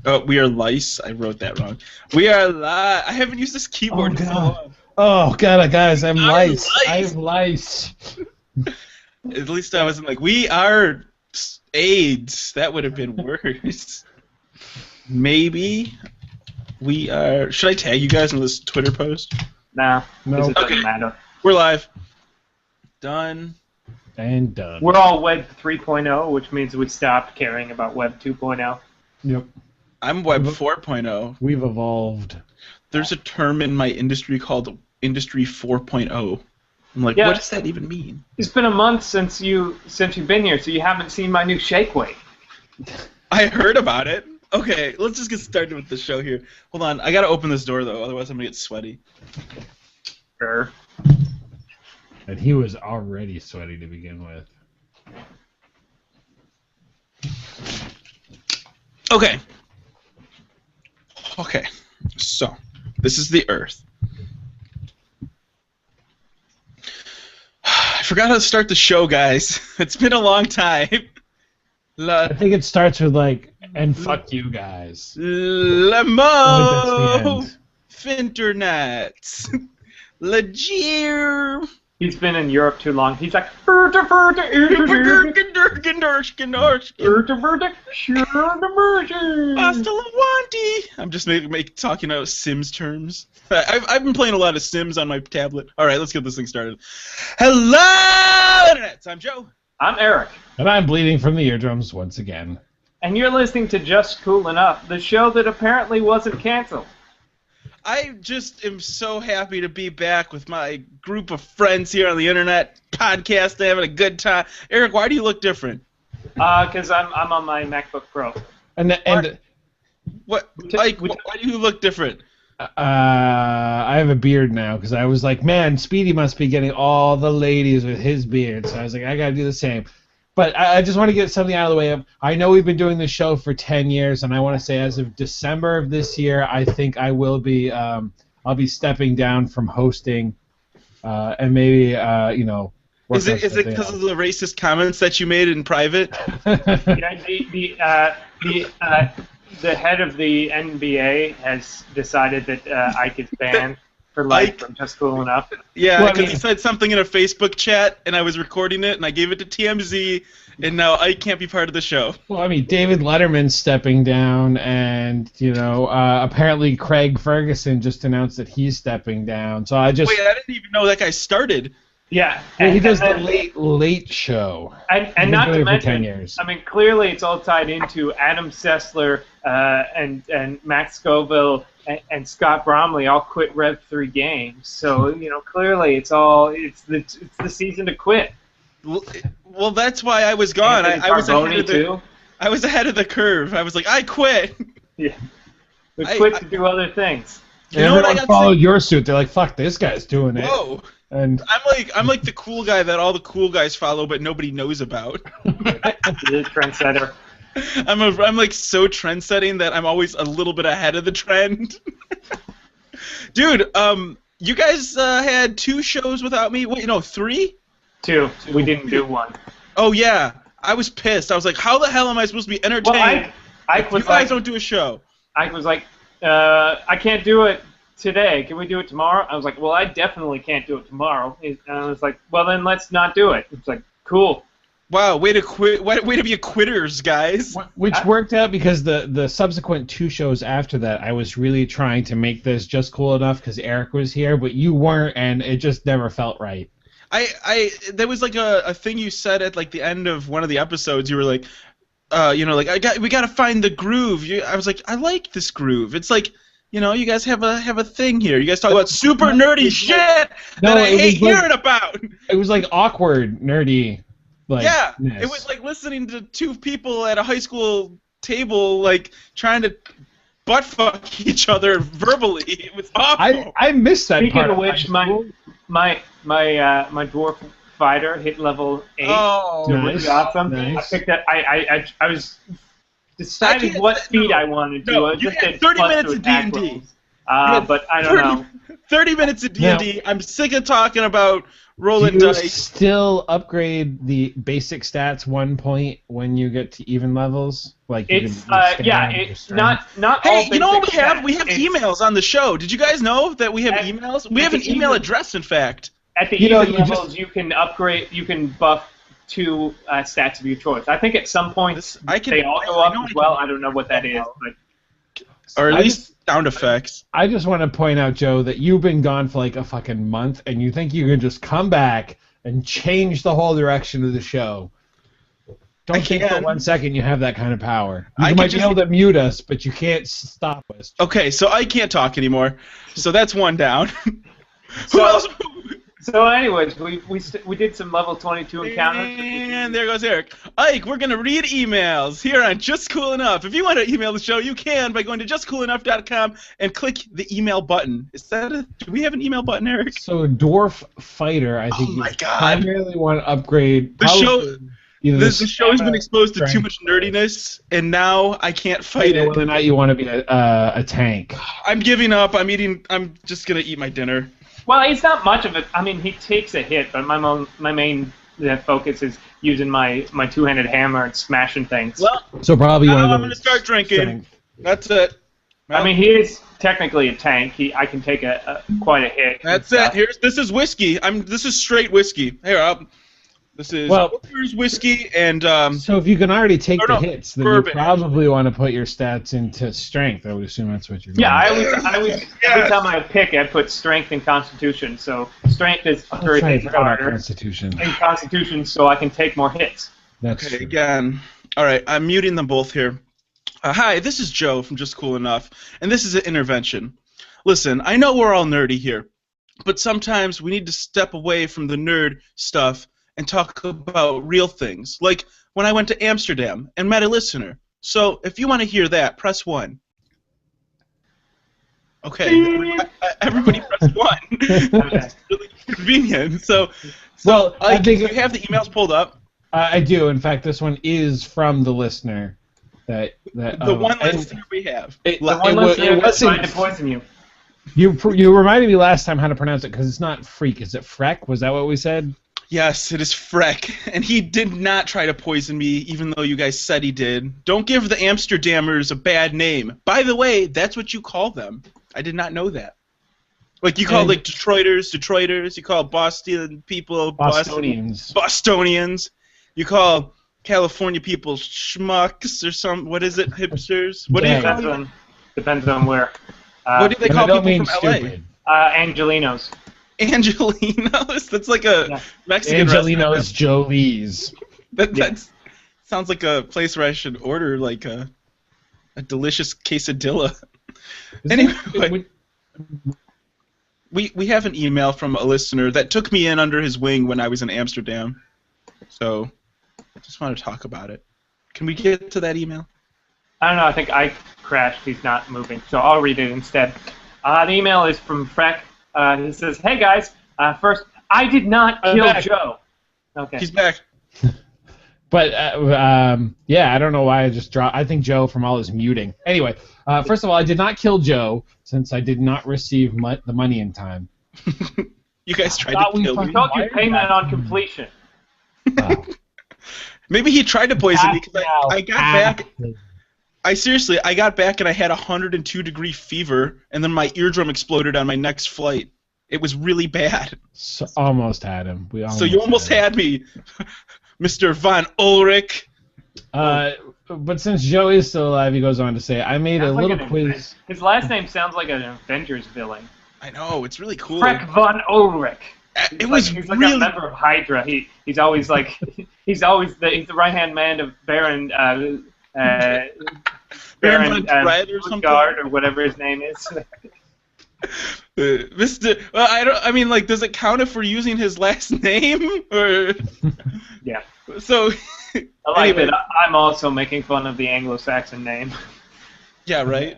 Oh, we are lice. I wrote that wrong. We are lice. I haven't used this keyboard in so long. Oh god, guys, I'm lice. lice. I have lice. At least I wasn't like, we are AIDS. That would have been worse. Maybe we are. Should I tag you guys in this Twitter post? Nah, no. It doesn't matter. We're live. Done. And done. We're all Web 3.0, which means we stopped caring about Web 2.0. Yep. I'm Web 4.0. We've evolved. There's a term in my industry called Industry 4.0. I'm like, Yeah. what does that even mean? It's been a month since you've been here, so you haven't seen my new shake weight. I heard about it. Okay, let's just get started with the show here. Hold on, I gotta open this door though, otherwise I'm gonna get sweaty. Sure. And he was already sweaty to begin with. Okay. Okay, so this is the Earth. I forgot how to start the show, guys. It's been a long time. I think it starts with like, and fuck you guys. Lemo Finternets. Legier. He's been in Europe too long. He's like, I'm just talking out Sims terms. I've been playing a lot of Sims on my tablet. All right, let's get this thing started. Hello, Internets. I'm Joe. I'm Eric. And I'm bleeding from the eardrums once again. And you're listening to Just Cool Enough, the show that apparently wasn't canceled. I just am so happy to be back with my group of friends here on the internet, podcasting, having a good time. Eric, why do you look different? Because I'm on my MacBook Pro. What? Like, why do you look different? I have a beard now because I was like, man, Speedy must be getting all the ladies with his beard. So I was like, I gotta do the same. But I just want to get something out of the way. I know we've been doing this show for 10 years, and I want to say as of December of this year, I think I will be, I'll be stepping down from hosting, and maybe, Is it because of the racist comments that you made in private? Yeah, the head of the NBA has decided that Ike is banned for life from Just Cool Enough. Yeah, because he said something in a Facebook chat, and I was recording it, and I gave it to TMZ, and now Ike can't be part of the show. Well, I mean, David Letterman's stepping down, and, apparently Craig Ferguson just announced that he's stepping down. So I just... Wait, I didn't even know that guy started. Yeah. Well, he does the late show. And not to mention, 10 years. I mean, clearly it's all tied into Adam Sessler and Max Scoville and Scott Bromley all quit Rev 3 games. So, clearly it's the season to quit. Well, that's why I was gone. I was ahead of the curve. I was like, I quit. Yeah. We quit to do other things. Everyone followed your suit. They're like, fuck, this guy's doing it. Whoa. And I'm like the cool guy that all the cool guys follow, but nobody knows about. The trendsetter. I'm like so trendsetting that I'm always a little bit ahead of the trend. Dude, you guys had 2 shows without me. Wait, no, 3? 2. We didn't do 1. Oh yeah, I was pissed. I was like, how the hell am I supposed to be entertained? Ike was you guys don't do a show. Ike was like, I can't do it today. Can we do it tomorrow? I was like, well, I definitely can't do it tomorrow. And I was like, well, then let's not do it. It's like, cool. Wow, way to quit! Way to be a quitters, guys. Which worked out because the subsequent 2 shows after that, I was really trying to make this just cool enough because Eric was here, but you weren't, and it just never felt right. There was like a thing you said at like the end of one of the episodes. You were like, we gotta find the groove. I was like, I like this groove. It's like, you guys have a thing here. You guys talk about super nerdy shit that I hate hearing about. It was like awkward, nerdy. It was like listening to 2 people at a high school table, like trying to butt fuck each other verbally. It was awful. I missed that. Speaking of which, my dwarf fighter hit level 8. Oh, nice. Awesome. Nice. I picked that. I was deciding what speed I wanted to. No, you had 30 minutes of D&D. But I don't know. 30 minutes of D&D. I'm sick of talking about rolling Do you dice. still upgrade the basic stats 1 point when you get to even levels? Like you It's can yeah, your it's strength? not all Hey, you know what we basic have? stats. We have It's emails on the show. Did you guys know that we have At- emails? We at have an the email even- address, in fact. At the You know, even you levels, just- you can upgrade, you can buff 2 stats of your choice. I think at some points they all go up as well. I don't know what that is, but Or at I least sound effects. I just want to point out, Joe, that you've been gone for like a fucking month, and you think you can just come back and change the whole direction of the show. Don't think for can. 1 second you have that kind of power. I You could might be just- able to mute us, but you can't stop us. Okay, so I can't talk anymore. So that's one down. Who So- else? so anyways, we did some level 22 encounters. And there goes Eric. Ike, we're going to read emails here on Just Cool Enough. If you want to email the show, you can by going to justcoolenough.com and click the email button. Do we have an email button, Eric? So Dwarf Fighter, I think Oh you my God. primarily want to upgrade. The show- probably either The show has been exposed to too strength. much nerdiness, and now I can't fight it. whether or not you want to be a tank. I'm giving up. I'm just going to eat my dinner. Well, it's not much of it. I mean, he takes a hit, but my main focus is using my two-handed hammer and smashing things. Well, So probably one now of I'm going to start drinking. strength. That's it. I mean, he is technically a tank. I can take quite a hit. That's it. This is whiskey. This is straight whiskey. This is Booker's whiskey and So if you can already take the no, hits, then bourbon. you probably want to put your stats into strength. I would assume that's what you're doing. Yeah, I always every time I pick, I put strength and constitution. So strength is That's for right, I hits forgot about harder, Constitution. and constitution so I can take more hits. That's okay, true. again. All right, I'm muting them both here. Hi, this is Joe from Just Cool Enough, and this is an intervention. Listen, I know we're all nerdy here, but sometimes we need to step away from the nerd stuff and talk about real things, like when I went to Amsterdam and met a listener. So if you want to hear that, press 1. Okay, everybody press 1. It's really convenient. So I think you have the emails pulled up. I do. In fact, this one is from the listener. The one listener we have. It One listener that's trying to poison you. You reminded me last time how to pronounce it because it's not freak. Is it freck? Was that what we said? Yes, it is Freck, and he did not try to poison me, even though you guys said he did. Don't give the Amsterdammers a bad name. By the way, that's what you call them. I did not know that. Like, you call, like, Detroiters. You call Boston people Bostonians. You call California people schmucks or some, what is it, hipsters? What do you call them? Depends on where. What do they call people from LA? stupid. Angelinos. Angelinos? That's like a Mexican Angelinos restaurant. Jolie's. That sounds like a place where I should order like a delicious quesadilla. Anyway, we have an email from a listener that took me in under his wing when I was in Amsterdam. So I just want to talk about it. Can we get to that email? I don't know. I think I crashed. He's not moving, so I'll read it instead. The email is from Freck. He says, "Hey guys, first, I did not kill Joe." Okay. He's back. But yeah, I don't know why I just dropped. I think Joe from all his muting. Anyway, first of all, I did not kill Joe since I did not receive the money in time. You guys tried to kill I me. thought you payment on completion. Maybe he tried to poison me because I got back. I got back and I had 102-degree fever, and then my eardrum exploded on my next flight. It was really bad. So, almost had him. So you almost had me, Mr. Von Ulrich. But since Joe is still alive, he goes on to say, I made a little quiz. His last name sounds like an Avengers villain. I know, it's really cool. Freck Von Ulrich. He's like really a member of Hydra. He's always like he's the right hand man of Baron Baron Red or something, or whatever his name is. Mr. Well, I mean, like, does it count if we're using his last name or? Yeah. So. I like anyway. that. I'm also making fun of the Anglo-Saxon name. Yeah. Right.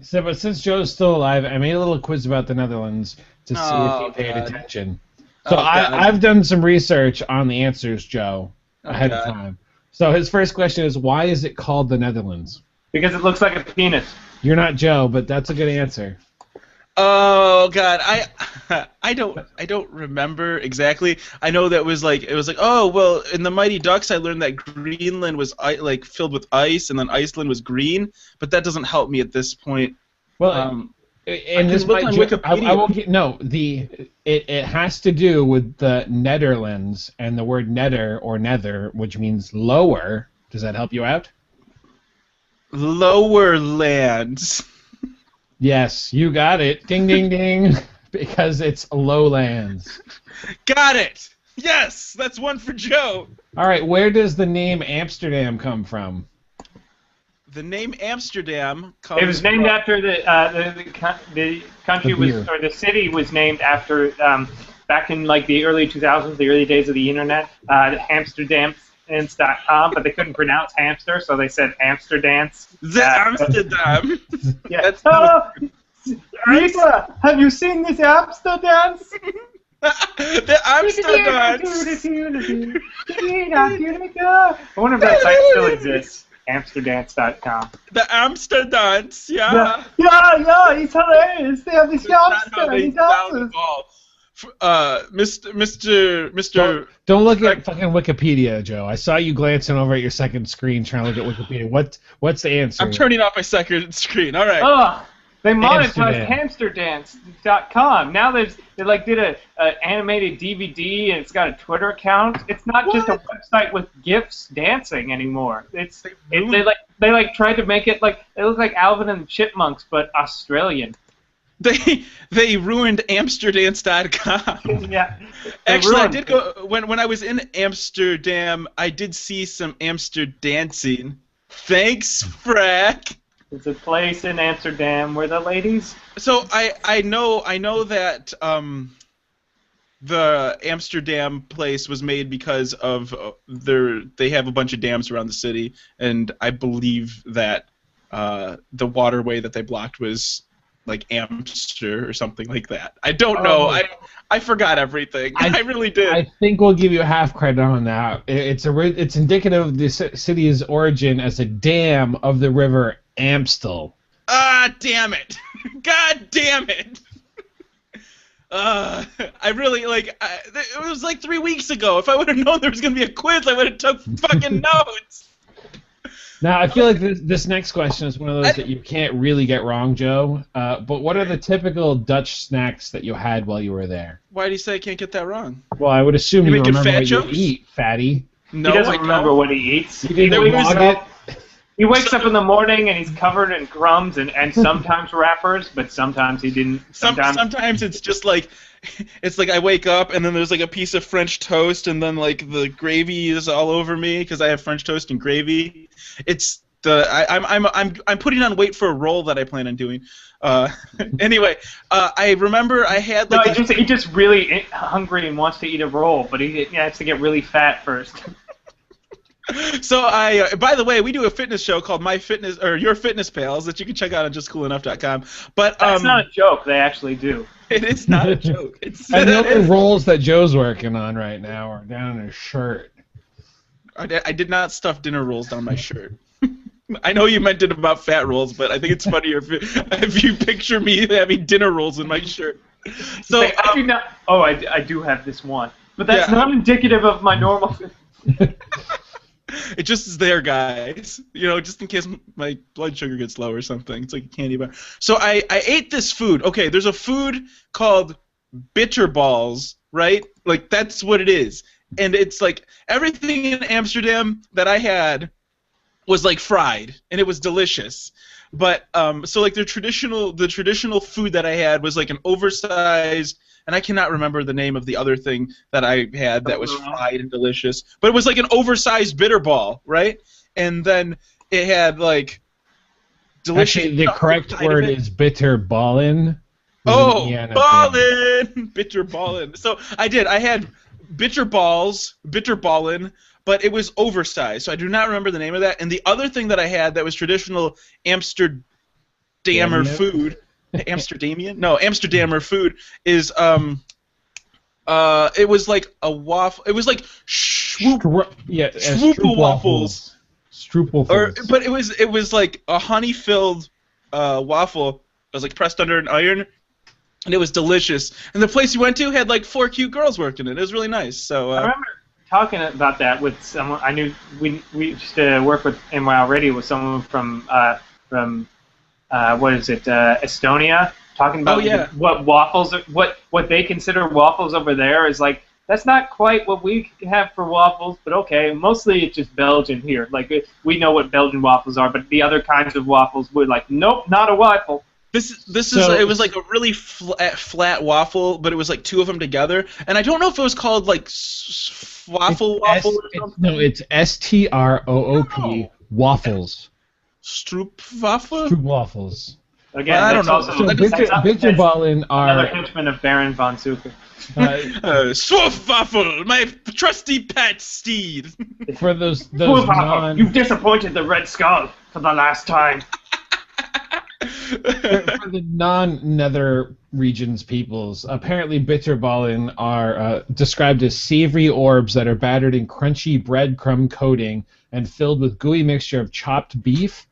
So, but since Joe's still alive, I made a little quiz about the Netherlands to see if he paid attention. So I've done some research on the answers, Joe, ahead of time. So his first question is, why is it called the Netherlands? Because it looks like a penis. You're not Joe, but that's a good answer. Oh God, I don't remember exactly. I know that it was like oh well in the Mighty Ducks I learned that Greenland was like filled with ice and then Iceland was green, but that doesn't help me at this point. Well, Um, I and can this look might on I Wikipedia. won't get no it has to do with the Netherlands and the word netter or nether, which means lower. Does that help you out? Lower lands. Yes, you got it. Ding ding ding. Because it's lowlands. Got it. Yes, that's one for Joe. All right, where does the name Amsterdam come from? The name Amsterdam It was comes named from after the country The beer. or the city was named after back in like the early 2000s, the early days of the internet, Amsterdamdance.com, but they couldn't pronounce hamster, so they said Amsterdance. the Amsterdam. Yeah. That's Oh, Rita, have you seen this Amsterdam? the Amsterdam. I wonder if that site still exists. Amsterdance.com. The Amsterdam. Yeah. Yeah, it's hilarious. They have this That's not how hamster they and he sound dances. at all. Mr. Don't look at fucking Wikipedia, Joe. I saw you glancing over at your second screen trying to look at Wikipedia. What's the answer? I'm turning off my second screen. All right. Ugh. They monetized Amsterdam. hamsterdance.com. Now they like did a animated DVD and it's got a Twitter account. It's not just a website with GIFs dancing anymore. They tried to make it like it looked like Alvin and the Chipmunks but Australian. They ruined Amsterdance.com. Yeah. Actually, I did go when I was in Amsterdam. I did see some Amsterdancing. Thanks, Frack. It's a place in Amsterdam where the ladies. So I know that the Amsterdam place was made because of they have a bunch of dams around the city, and I believe that the waterway that they blocked was like Amster or something like that. I don't know. I forgot everything. I really did. I think we'll give you half credit on that. It's indicative of the city's origin as a dam of the river Amstel. Ah, damn it! God damn it! I really it was like 3 weeks ago. If I would have known there was gonna be a quiz, I would have took fucking notes. Now, I feel like this next question is one of those that you can't really get wrong, Joe. But what are the typical Dutch snacks that you had while you were there? Why do you say I can't get that wrong? Well, I would assume You you making remember fat what jokes? you eat, fatty. No, He doesn't I remember don't. what he eats. You didn't There was, log it? He wakes up in the morning and he's covered in crumbs and sometimes wrappers, but sometimes he didn't. Sometimes it's just like, it's like I wake up and then there's like a piece of French toast and then like the gravy is all over me because I have French toast and gravy. It's I'm putting on weight for a roll that I plan on doing. Anyway, I remember I had No, like he's just really hungry and wants to eat a roll, but he has to get really fat first. So by the way, we do a fitness show called My Fitness or Your Fitness Pals that you can check out on justcoolenough.com. But That's not a joke. They actually do. it is not a joke. It's I know the rolls that Joe's working on right now are down in his shirt. I did not stuff dinner rolls down my shirt. I know you meant it about fat rolls, but I think it's funnier if you picture me having dinner rolls in my shirt. So I do not. Oh, I do have this one, but that's Yeah. not indicative of my normal. it just is there, guys. You know, just in case my blood sugar gets low or something. It's like a candy bar. So I ate this food. Okay, there's a food called bitter balls, right? Like that's what it is. And it's like everything in Amsterdam that I had was like fried, and it was delicious. But so like the traditional food that I had was like an oversized, and I cannot remember the name of the other thing that I had that was fried and delicious. But it was like an oversized bitter ball, right? And then it had like delicious. Actually, the correct inside of word it. is bitter ballin. Oh, ballin', bitter ballin'. So I had bitter ballin', but it was oversized. So I do not remember the name of that. And the other thing that I had that was traditional Amsterdamer food, Amsterdamian? No, Amsterdamer food is it was like a waffle. It was like Stroopel waffles. Stroopel. But it was like a honey-filled waffle. It was like pressed under an iron, and it was delicious. And the place you went to had like 4 cute girls working it. It was really nice. So I remember talking about that with someone I knew. We used to work with NYL Radio with someone from what is it, Estonia, talking about what waffles, what they consider waffles over there is like, that's not quite what we have for waffles, but okay, mostly it's just Belgian here. Like, we know what Belgian waffles are, but the other kinds of waffles, we're like, nope, not a waffle. It was like a really flat waffle, but it was like 2 of them together, and I don't know if it was called like waffle or something. No, it's STROOP waffles. Stroopwafel? Stroop waffles. Again, I don't know. Also, So Bitterballen are another henchman of Baron von Sucher. Stroopwafel, my trusty pet steed. For those You've disappointed the Red Skull for the last time. for the non-Nether regions peoples, apparently Bitterballen are described as savory orbs that are battered in crunchy breadcrumb coating and filled with gooey mixture of chopped beef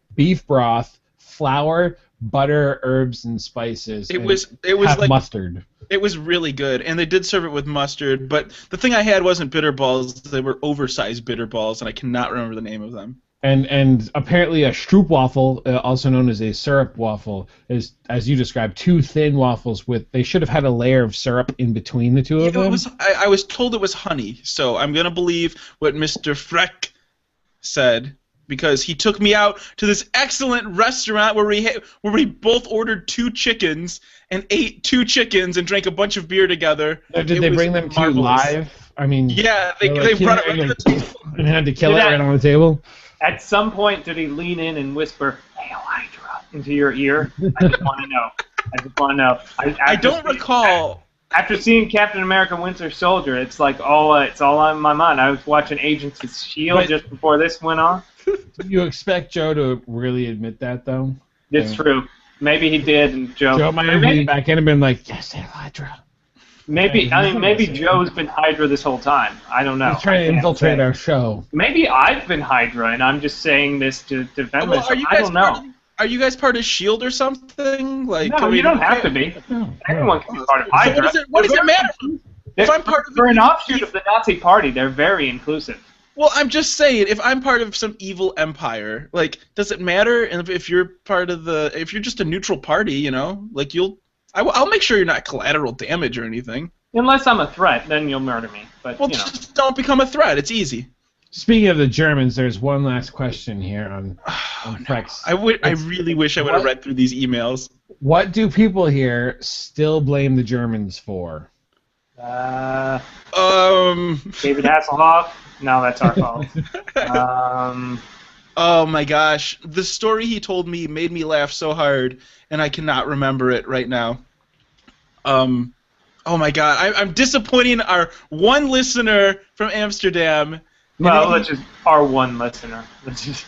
broth, flour, butter, herbs, and spices. It was like mustard. It was really good, and they did serve it with mustard. But the thing I had wasn't bitter balls; they were oversized bitter balls, and I cannot remember the name of them. And apparently a stroopwafel, also known as a syrup waffle, is, as you described, 2 thin waffles with. They should have had a layer of syrup in between the 2 of them. I was told it was honey, so I'm gonna believe what Mr. Freck said, because he took me out to this excellent restaurant where we both ordered 2 chickens and ate 2 chickens and drank a bunch of beer together. Did they bring them to you live? I mean, yeah, they brought it right to the table and had to kill it right on the table. At some point, did he lean in and whisper, "Hail Hydra," into your ear? I just want to know. I don't recall. After seeing Captain America: Winter Soldier, it's like it's all on my mind. I was watching Agents of S.H.I.E.L.D. just before this went on. Do you expect Joe to really admit that, though? It's true. Maybe he did, and Joe might have been back in and been like, "Yes, Hail Hydra." Maybe Joe's been Hydra this whole time. I don't know. He's trying to infiltrate our show. Maybe I've been Hydra, and I'm just saying this to defend myself. I don't know. Are you guys part of S.H.I.E.L.D. or something? Like, no, you don't have to be. Anyone can be part of Hydra. What does it matter? If I'm part of an offshoot of the Nazi Party, they're very inclusive. Well, I'm just saying, if I'm part of some evil empire, like, does it matter? And if you're part of if you're just a neutral party, you know, like I'll make sure you're not collateral damage or anything. Unless I'm a threat, then you'll murder me. But just don't become a threat. It's easy. Speaking of the Germans, there's one last question here on Prex. I really wish I would have read through these emails. What do people here still blame the Germans for? David Hasselhoff. No, that's our fault. Oh my gosh, the story he told me made me laugh so hard, and I cannot remember it right now. Oh my god, I'm disappointing our one listener from Amsterdam. Well, let's just our one listener. Let's just.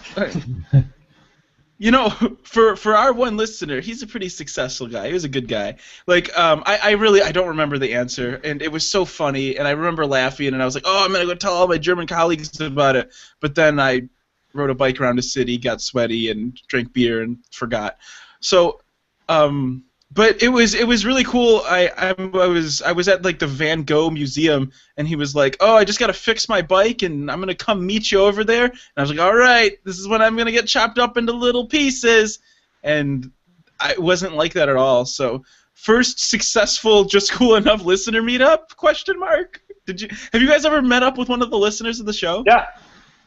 You know, for our one listener, he's a pretty successful guy. He was a good guy. Like, I don't remember the answer, and it was so funny, and I remember laughing, and I was like, oh, I'm gonna go tell all my German colleagues about it. But then I rode a bike around the city, got sweaty, and drank beer and forgot. So, but it was really cool. I was at like the Van Gogh Museum, and he was like, "Oh, I just gotta fix my bike, and I'm gonna come meet you over there." And I was like, "All right, this is when I'm gonna get chopped up into little pieces." And I wasn't like that at all. So, first successful, just cool enough listener meetup? Question mark. Have you guys ever met up with one of the listeners of the show? Yeah.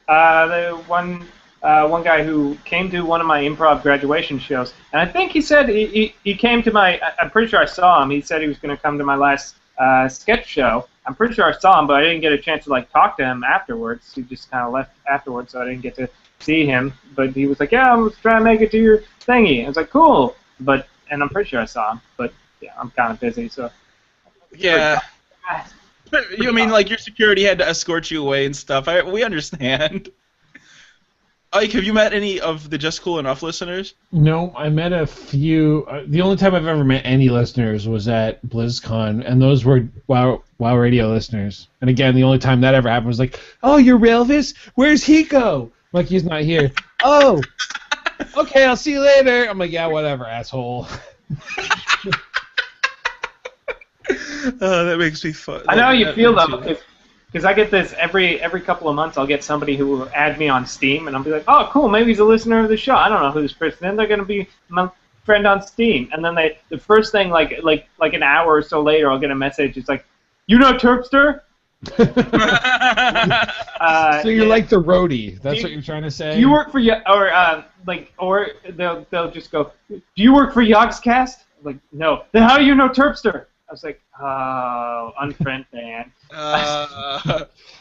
The one guy who came to one of my improv graduation shows, and I think he said he came to my. I'm pretty sure I saw him. He said he was going to come to my last sketch show. I'm pretty sure I saw him, but I didn't get a chance to like talk to him afterwards. He just kind of left afterwards, so I didn't get to see him. But he was like, "Yeah, I'm trying to make it to your thingy." I was like, "Cool," and I'm pretty sure I saw him, but yeah, I'm kind of busy, so. Yeah. You mean like your security had to escort you away and stuff? We understand. Ike, have you met any of the Just Cool Enough listeners? No, I met a few. The only time I've ever met any listeners was at BlizzCon, and those were WoW Radio listeners. And again, the only time that ever happened was like, "Oh, you're Railvis? Where's Hiko?" Like, he's not here. "Oh, okay, I'll see you later." I'm like, "Yeah, whatever, asshole." That makes me fun. I know how you feel though, because I get this every couple of months. I'll get somebody who will add me on Steam, and I'll be like, "Oh, cool, maybe he's a listener of the show." I don't know who this person is. They're gonna be my friend on Steam, and then the first thing like an hour or so later, I'll get a message. It's like, "You know Terpster?" So you're like the roadie. That's what you're trying to say. Do you work for or they'll just go, "Do you work for Yogscast?" I'm like, "No." Then how do you know Terpster? I was like, "Oh, unfriend man."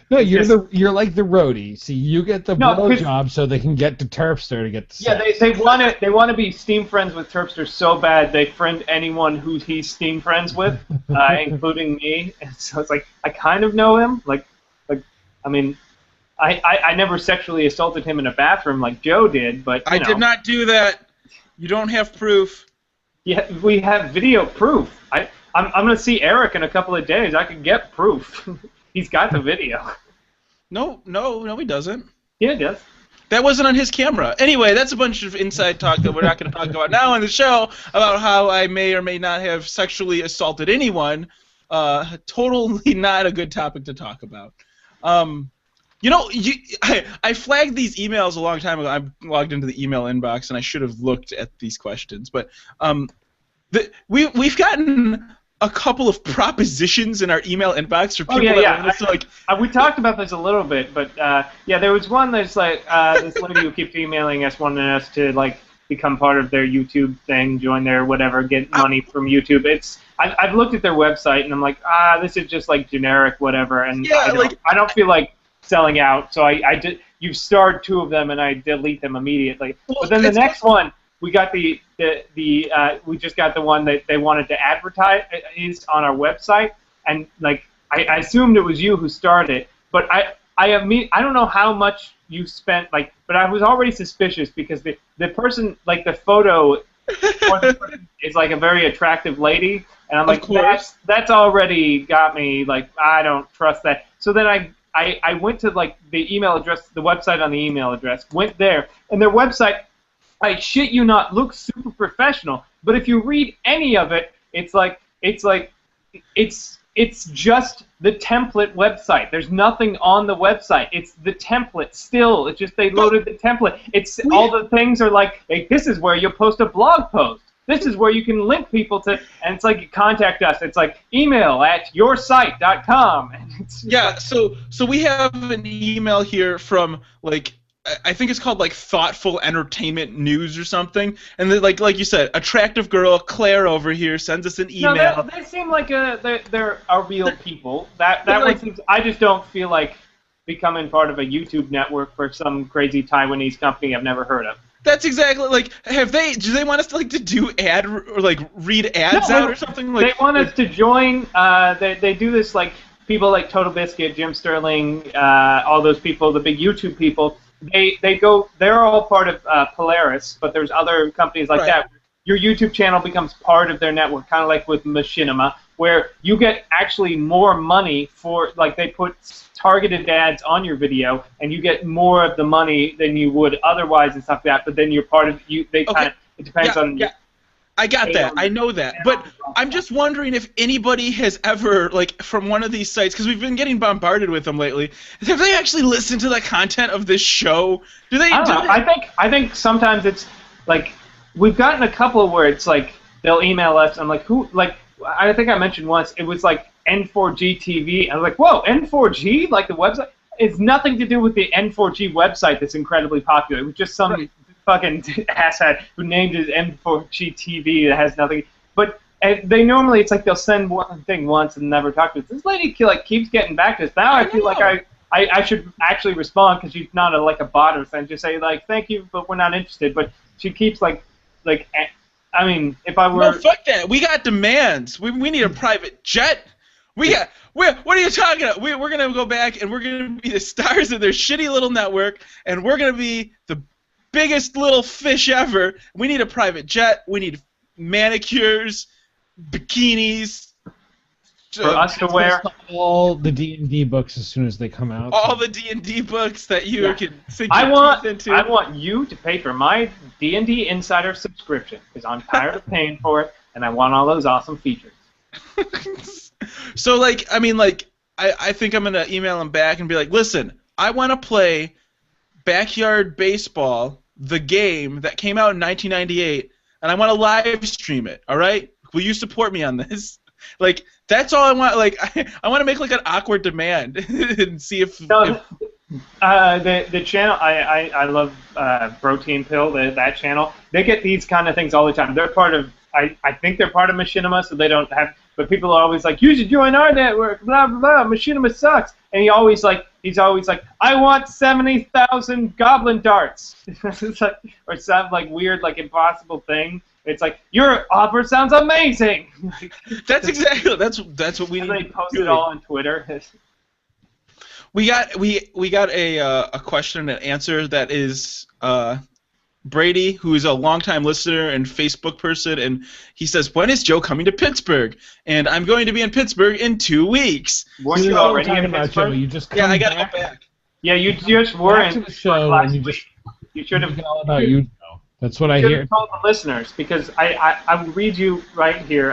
No, you're like the roadie. See, you get the blowjob so they can get to Terpster to get the sex. Yeah, they want to be Steam friends with Terpster so bad they friend anyone who he's Steam friends with, including me. And so it's like I kind of know him. I mean, I never sexually assaulted him in a bathroom like Joe did, but I did not do that. You don't have proof. Yeah, we have video proof. I'm gonna see Eric in a couple of days. I can get proof. He's got the video. No, he doesn't. Yeah, he does. That wasn't on his camera. Anyway, that's a bunch of inside talk that we're not going to talk about now on the show about how I may or may not have sexually assaulted anyone. Totally not a good topic to talk about. I flagged these emails a long time ago. I logged into the email inbox, and I should have looked at these questions. But we've gotten a couple of propositions in our email inbox for people that want us to like. We talked about this a little bit, but there was one that's like this lady who keeps emailing us, wanting us to like become part of their YouTube thing, join their whatever, get money from YouTube. I've looked at their website and I'm like, this is just like generic whatever, and I don't feel like selling out, so you've starred two of them and I delete them immediately. But then the next one. We got we just got the one that they wanted to advertise is on our website, and like I assumed it was you who started it, but I don't know how much you spent, like, but I was already suspicious because the person, like the photo is like a very attractive lady, and I'm like, that's already got me, like, I don't trust that. So then I went to like the email address, the website on the email address, went there, and their website, I shit you not, looks super professional. But if you read any of it, it's just the template website. There's nothing on the website. It's the template still. It's just they loaded the template. It's all the things are like, hey, this is where you'll post a blog post. This is where you can link people to, and it's like, contact us. It's like email at yoursite.com. And it's so we have an email here from like. I think it's called like Thoughtful Entertainment News or something, and then, like you said, attractive girl Claire over here sends us an email. No, they seem like they're real people. That one seems. I just don't feel like becoming part of a YouTube network for some crazy Taiwanese company I've never heard of. That's exactly like. Do they want us to like to do ad or like read ads out or something? Like they want us to join. They do this like people like Total Biscuit, Jim Sterling, all those people, the big YouTube people. They're all part of Polaris, but there's other companies like that. Your YouTube channel becomes part of their network, kind of like with Machinima, where you get actually more money for, like, they put targeted ads on your video, and you get more of the money than you would otherwise and stuff like that. But then you're part of it depends on. Yeah. I got that. I know that. But I'm just wondering if anybody has ever, like, from one of these sites, because we've been getting bombarded with them lately, have they actually listened to the content of this show? Do they? I think sometimes it's, like, we've gotten a couple where it's, like, they'll email us, and, like, who, like, I think I mentioned once, it was, like, N4G TV, and I was like, whoa, N4G? Like, the website? It's nothing to do with the N4G website that's incredibly popular. It was just some fucking asshat who named it M4G TV that has nothing. But they normally, it's like they'll send one thing once and never talk to us. This lady like keeps getting back to us. Now I feel like I should actually respond because she's not like a bot or something. Just say like, thank you, but we're not interested. But she keeps like I mean, if I were... No, fuck that. We got demands. We need a private jet. What are you talking about? We're going to go back and we're going to be the stars of their shitty little network, and we're going to be the biggest little fish ever. We need a private jet. We need manicures, bikinis. For us to wear. All the D&D books as soon as they come out. All the D&D books that you can sink your teeth into. I want you to pay for my D&D Insider subscription because I'm tired of paying for it, and I want all those awesome features. So, like, I mean, like, I think I'm gonna email him back and be like, listen, I want to play Backyard Baseball, the game that came out in 1998, and I want to live stream it. All right? Will you support me on this? Like, that's all I want. Like, I want to make like an awkward demand and see if. No, the channel I love Protein Pill, that channel. They get these kind of things all the time. They're part of I think they're part of Machinima, so they don't have. But people are always like, you should join our network. Blah blah blah. Machinima sucks. And he's always like, I want 70,000 goblin darts. It's like, or some like weird like impossible thing. It's like, your offer sounds amazing. That's exactly that's what we And need. they post it all on Twitter. We got a question and answer that is Brady, who is a longtime listener and Facebook person, and he says, when is Joe coming to Pittsburgh? And I'm going to be in Pittsburgh in 2 weeks. Weren't This is you what I'm already talking in about, Pittsburgh? Joe. You just come Yeah, I got to back, go back. Yeah, you just were back in to the show, last and you week. just You should have all about you, Joe. That's what I should hear. have told the listeners, because I will read you right here.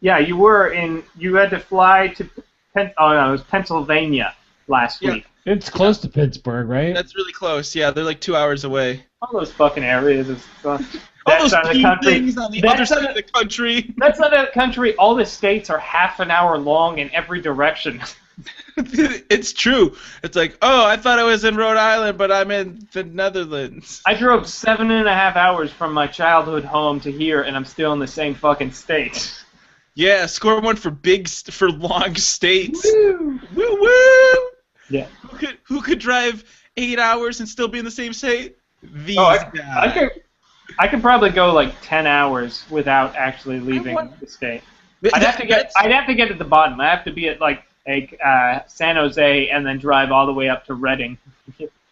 Yeah, you had to fly to it was Pennsylvania last Yeah. week. It's close to Pittsburgh, right? That's really close. Yeah, they're like 2 hours away. All those fucking areas. All That those side of the pea country. things on the That other side side of- of the country. That side of the country, all the states are half an hour long in every direction. It's true. It's like, oh, I thought I was in Rhode Island, but I'm in the Netherlands. I drove 7.5 hours from my childhood home to here, and I'm still in the same fucking state. Yeah, score one for for long states. Woo! Woo woo! Yeah. Who could drive 8 hours and still be in the same state? These Oh, guys. I could probably go like 10 hours without actually leaving the state. I'd have to get to the bottom. I have to be at like San Jose and then drive all the way up to Reading.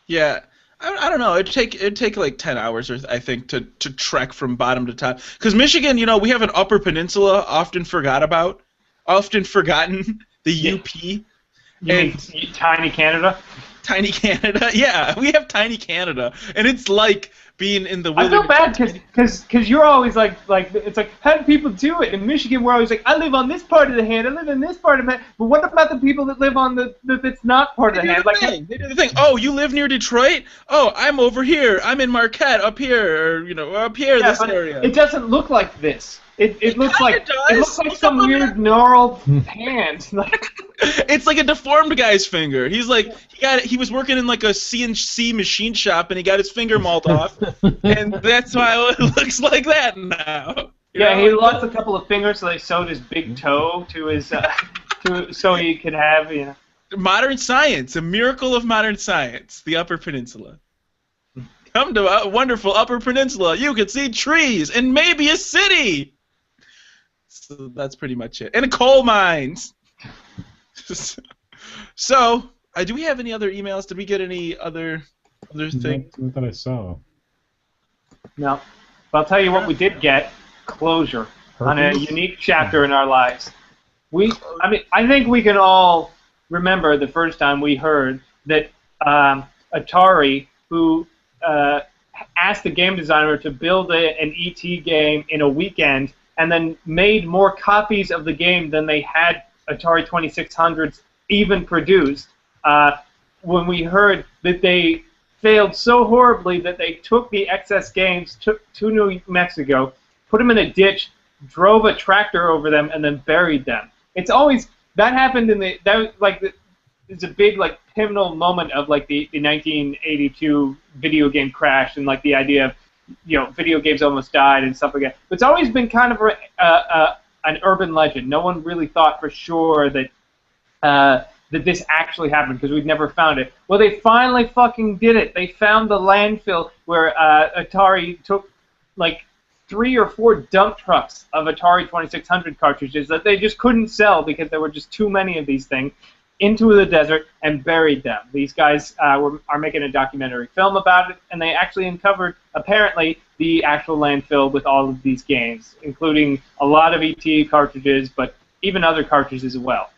Yeah, I don't know. It'd take like 10 hours, or I think, to trek from bottom to top. Because Michigan, we have an Upper Peninsula often forgotten, the UP. You mean tiny Canada? Tiny Canada. Yeah, we have tiny Canada, and it's like being in the I wilderness. feel bad because you're always like it's like, how do people do it? In Michigan, we're always like, I live on this part of the hand, I live in this part of the hand. But what about the people that live on that's not part of the hand? They do the thing. Oh, you live near Detroit? Oh, I'm over here. I'm in Marquette, up here, or up here, Yeah, this but area. it doesn't look like this. It looks like does. it looks like Look some up on weird gnarled hand. Like, It's like a deformed guy's finger. He's like he was working in like a CNC machine shop and he got his finger mauled off, and that's why it looks like that now. yeah, he lost a couple of fingers, so they sewed his big toe to his so he could have Modern science, a miracle of modern science. The Upper Peninsula. Come to a wonderful Upper Peninsula. You can see trees and maybe a city. So that's pretty much it. And coal mines. So, do we have any other emails? Did we get any other things? Not that I saw. No. But I'll tell you what we did get: closure on a unique chapter in our lives. I think we can all remember the first time we heard that Atari, who asked the game designer to build an ET game in a weekend, and then made more copies of the game than they had Atari 2600s even produced. When we heard that they failed so horribly that they took the excess games to New Mexico, put them in a ditch, drove a tractor over them, and then buried them. It's always that happened it's a big like pivotal moment of like the 1982 video game crash, and like the idea of video games almost died and stuff like that. But it's always been kind of an urban legend. No one really thought for sure that that this actually happened because we'd never found it. Well, they finally fucking did it. They found the landfill where Atari took like 3 or 4 dump trucks of Atari 2600 cartridges that they just couldn't sell because there were just too many of these things into the desert and buried them. These guys are making a documentary film about it, and they actually uncovered, apparently, the actual landfill with all of these games, including a lot of ET cartridges, but even other cartridges as well.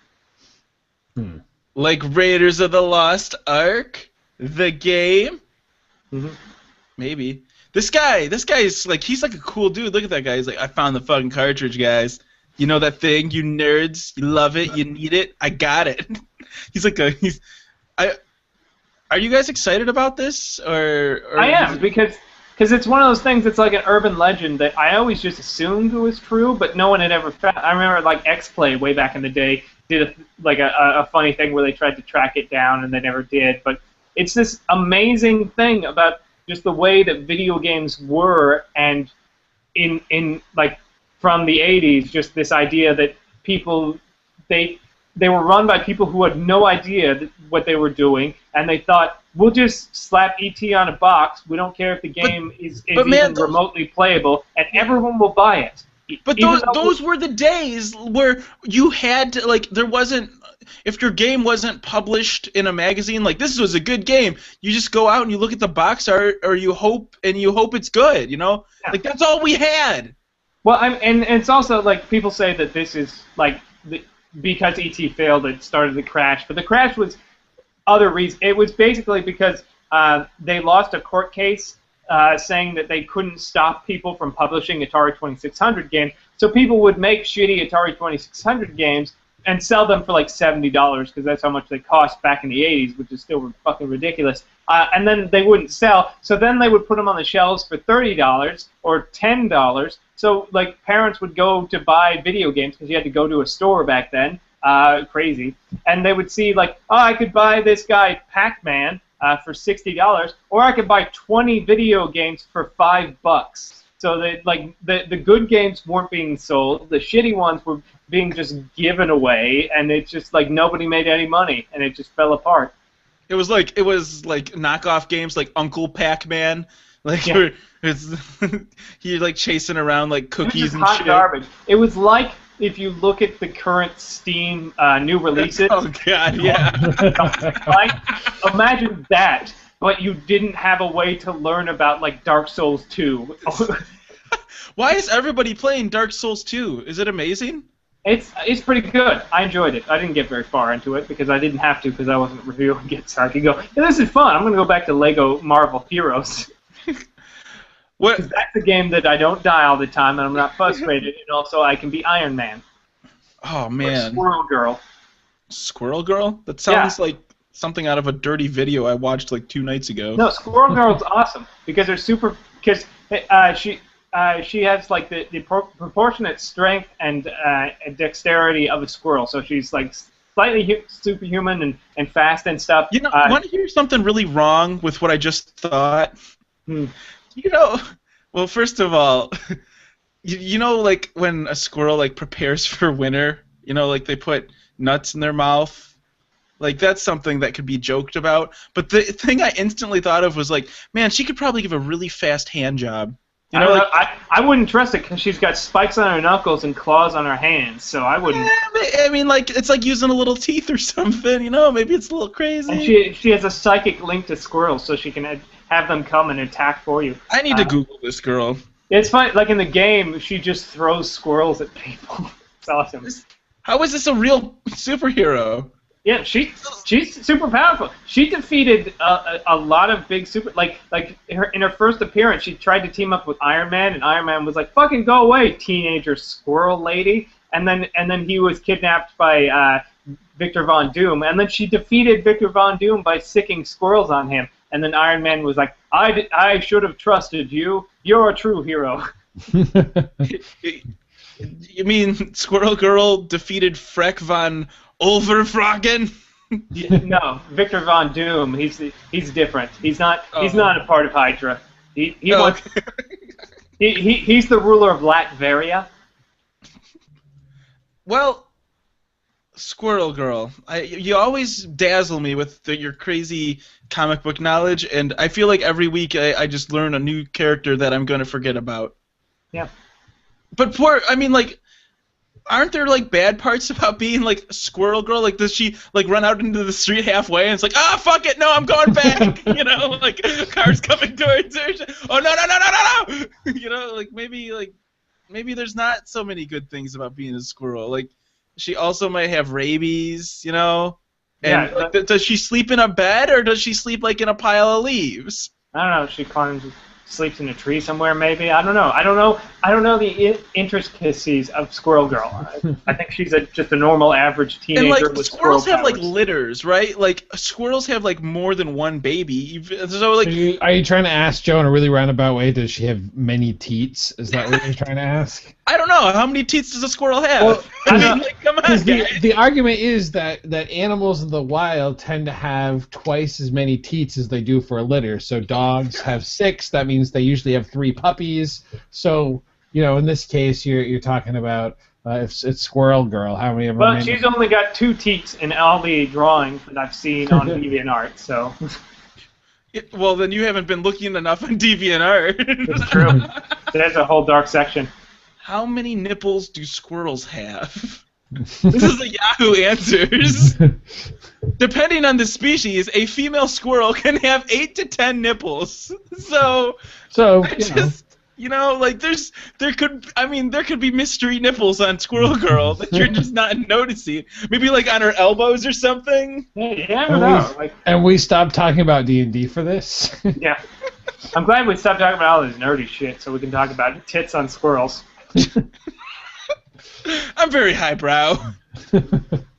Like Raiders of the Lost Ark, the game. Mm-hmm. Maybe. This guy is like, he's like a cool dude. Look at that guy. He's like, I found the fucking cartridge, guys. You know that thing, you nerds, you love it, you need it. I got it. he's. I. Are you guys excited about this, or I am, because it's one of those things that's like an urban legend that I always just assumed was true, but no one had ever found. I remember like X-Play way back in the day did a funny thing where they tried to track it down and they never did. But it's this amazing thing about just the way that video games were, and in like from the 80s, just this idea that people they were run by people who had no idea what they were doing, and they thought, we'll just slap ET on a box. We don't care if the game is even remotely playable, and everyone will buy it. But those were the days where you had to, like, there wasn't, if your game wasn't published in a magazine, like, this was a good game, you just go out and you look at the box art, or you hope it's good, you know? Yeah. Like, that's all we had. Well, and it's also, like, people say that this is, like, because E.T. failed, it started the crash. But the crash was other reasons. It was basically because they lost a court case saying that they couldn't stop people from publishing Atari 2600 games. So people would make shitty Atari 2600 games and sell them for like $70, because that's how much they cost back in the 80s, which is still fucking ridiculous. And then they wouldn't sell. So then they would put them on the shelves for $30 or $10. So, like, parents would go to buy video games because you had to go to a store back then. Crazy. And they would see, like, oh, I could buy this guy Pac-Man for $60, or I could buy 20 video games for $5. So that, like, the good games weren't being sold. The shitty ones were being just given away, and it's just like nobody made any money, and it just fell apart. It was like knockoff games like Uncle Pac-Man. Like, yeah. You're like chasing around like cookies and shit. Garbage. It was like if you look at the current Steam new releases. Oh god, yeah. Like, imagine that, but you didn't have a way to learn about like Dark Souls 2. Why is everybody playing Dark Souls 2? Is it amazing? It's pretty good. I enjoyed it. I didn't get very far into it because I didn't have to, because I wasn't reviewing it. So I could go, yeah, this is fun. I'm going to go back to Lego Marvel Heroes. What? That's a game that I don't die all the time, and I'm not frustrated, and also I can be Iron Man. Oh, man. Or Squirrel Girl. Squirrel Girl? That sounds like something out of a dirty video I watched like 2 nights ago. No, Squirrel Girl's awesome because they're super. Because she has like the proportionate strength and dexterity of a squirrel, so she's like slightly superhuman and fast and stuff. You know, want to hear something really wrong with what I just thought? You know, well, first of all, you know, like when a squirrel like prepares for winter, you know, like they put nuts in their mouth. Like, that's something that could be joked about. But the thing I instantly thought of was like, man, she could probably give a really fast hand job. You know, I wouldn't trust it because she's got spikes on her knuckles and claws on her hands, so I wouldn't. I mean, like, it's like using a little teeth or something, you know? Maybe it's a little crazy. And she has a psychic link to squirrels, so she can have them come and attack for you. I need to Google this girl. It's fun. Like, in the game, she just throws squirrels at people. It's awesome. How is this a real superhero? Yeah, she's super powerful. She defeated a lot of big in her first appearance, she tried to team up with Iron Man, and Iron Man was like, "Fucking go away, teenager squirrel lady." And then he was kidnapped by Victor Von Doom, and then she defeated Victor Von Doom by sicking squirrels on him. And then Iron Man was like, "I should have trusted you. You're a true hero." You mean Squirrel Girl defeated Freck von Ulverfragen? No, Victor Von Doom. He's different. He's not a part of Hydra. He's the ruler of Latveria. Well, Squirrel Girl, you always dazzle me with your crazy comic book knowledge, and I feel like every week I just learn a new character that I'm going to forget about. Yeah. But aren't there like bad parts about being like Squirrel Girl? Like, does she like run out into the street halfway and it's like, ah, fuck it, no, I'm going back. You know, like cars coming towards her. Oh no. You know, like maybe there's not so many good things about being a squirrel. Like, she also might have rabies. You know, and yeah, does she sleep in a bed or does she sleep like in a pile of leaves? I don't know. She climbs sleeps in a tree somewhere. Maybe I don't know. I don't know the intricacies of Squirrel Girl. I think she's just a normal, average And teenager like with squirrel squirrels have like powers. litters, right? Like squirrels have like more than one baby. So like Are you trying to ask Joe in a really roundabout way? Does she have many teats? Is that what you're trying to ask? I don't know how many teats does a squirrel have. Well, I mean, like, come on, Because guys. the argument is that animals in the wild tend to have twice as many teats as they do for a litter. So dogs have 6. That means they usually have 3 puppies. So in this case, you're talking about if it's Squirrel Girl. How many of them? But she's only got 2 teats in all the drawings that I've seen on DeviantArt. So Well, then you haven't been looking enough on DeviantArt. it's true. There's a whole dark section. How many nipples do squirrels have? This is the Yahoo Answers. Depending on the species, a female squirrel can have 8 to 10 nipples. So like there could be mystery nipples on Squirrel Girl that you're just not noticing. Maybe like on her elbows or something. Yeah, I don't know. And we stopped talking about D&D for this. Yeah. I'm glad we stopped talking about all this nerdy shit so we can talk about tits on squirrels. I'm very highbrow.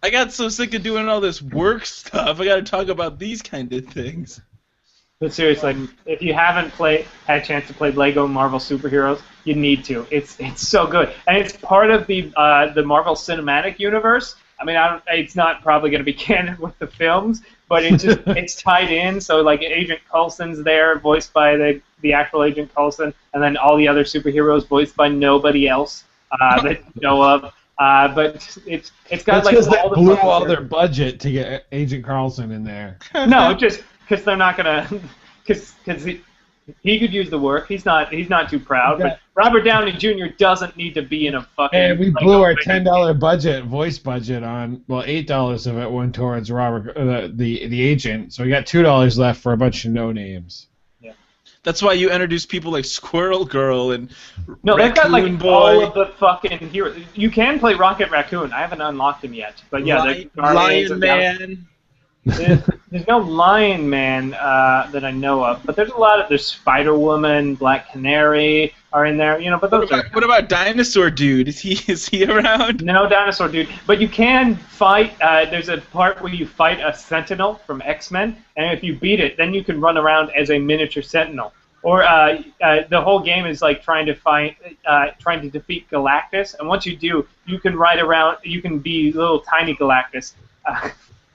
I got so sick of doing all this work stuff. I got to talk about these kind of things. But seriously, if you haven't had a chance to play Lego Marvel Superheroes, you need to. It's so good, and it's part of the Marvel Cinematic Universe. I mean, it's not probably going to be canon with the films, but it's tied in. So like Agent Coulson's there, voiced by the actual Agent Coulson, and then all the other superheroes voiced by nobody else that you know of. But it's got That's like because they all the blew fucking all their budget to get Agent Carlson in there. No, just because they're not gonna, because he could use the work. He's not too proud. Okay. But Robert Downey Jr. doesn't need to be in a fucking. And we blew our $10 voice budget on. Well, $8 of it went towards Robert, the agent. So we got $2 left for a bunch of no names. That's why you introduce people like Squirrel Girl and No, they've got like Raccoon Boy. all of the fucking heroes. You can play Rocket Raccoon. I haven't unlocked him yet, but yeah, Lion Man. There's no Lion Man that I know of, but there's Spider Woman, Black Canary are in there, But those what about Dinosaur Dude? Is he around? No Dinosaur Dude, but you can fight. There's a part where you fight a Sentinel from X-Men, and if you beat it, then you can run around as a miniature Sentinel. Or the whole game is like trying to defeat Galactus, and once you do, you can ride around. You can be little tiny Galactus.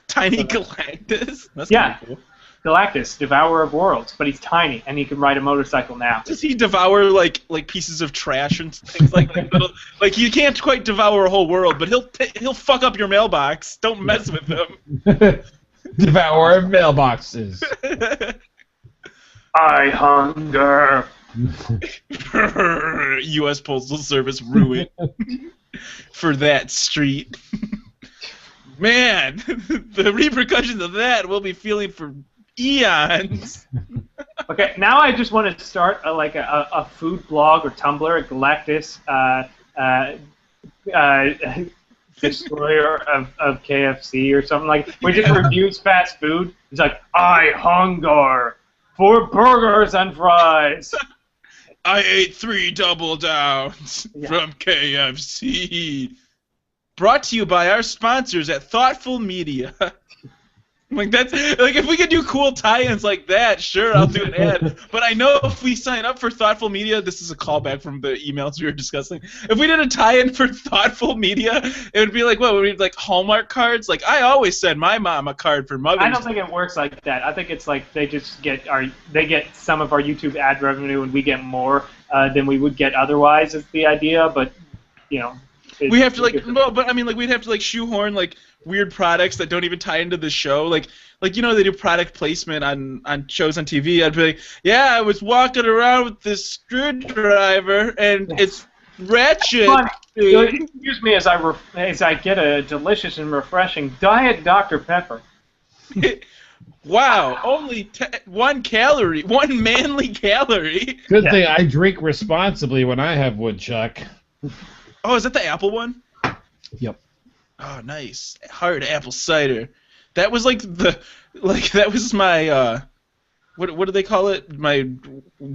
Tiny Galactus? That's Yeah. kinda cool. Galactus, Devourer of Worlds, but he's tiny and he can ride a motorcycle now. Does he devour like pieces of trash and things like little, like you can't quite devour a whole world, but he'll fuck up your mailbox. Don't mess with him. Devour of mailboxes. I hunger. U.S. Postal Service ruin for that street. Man, the repercussions of that we'll be feeling for eons. Okay, now I just want to start a food blog or Tumblr, Galactus, destroyer of KFC or something like. We just reviews fast food. He's like, I hunger for burgers and fries. I ate 3 double downs from KFC. Brought to you by our sponsors at Thoughtful Media. That's like if we could do cool tie-ins like that, sure, I'll do an ad. But I know if we sign up for Thoughtful Media, this is a callback from the emails we were discussing. If we did a tie-in for Thoughtful Media, it would be like what? Would we like Hallmark cards? Like I always send my mom a card for Mother's Day. I don't think it works like that. I think it's like they just get some of our YouTube ad revenue and we get more than we would get otherwise. Is the idea, but we have to but I mean we'd have to shoehorn weird products that don't even tie into the show. They do product placement on shows on TV. I'd be like, yeah, I was walking around with this screwdriver and it's ratchet. Excuse me as I get a delicious and refreshing Diet Dr. Pepper. Wow, only 1 calorie, 1 manly calorie. Good thing I drink responsibly when I have woodchuck. Oh, is that the apple one? Yep. Oh, nice. Hard apple cider. That was that was my what do they call it? My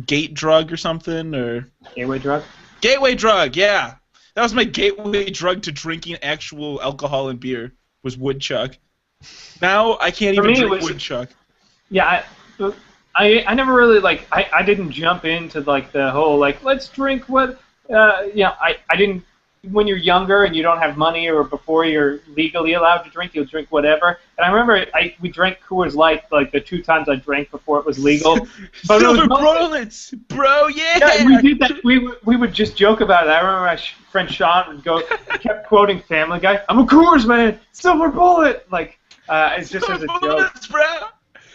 gate drug or something or Gateway drug. gateway drug? Yeah, that was my gateway drug to drinking actual alcohol and beer. Was woodchuck. Now I can't For even me, it drink was- woodchuck. Yeah, I never really like I didn't jump into like the whole like let's drink what I didn't. When you're younger and you don't have money, or before you're legally allowed to drink, you'll drink whatever. And I remember we drank Coors Light like the 2 times I drank before it was legal. But it was Silver mostly- bullets, bro. Yeah. Yeah, we did that. We would just joke about it. I remember my friend Sean would go, he kept quoting Family Guy. I'm a Coors man, silver bullet. Like it's just as Silver a joke, bullets, bro.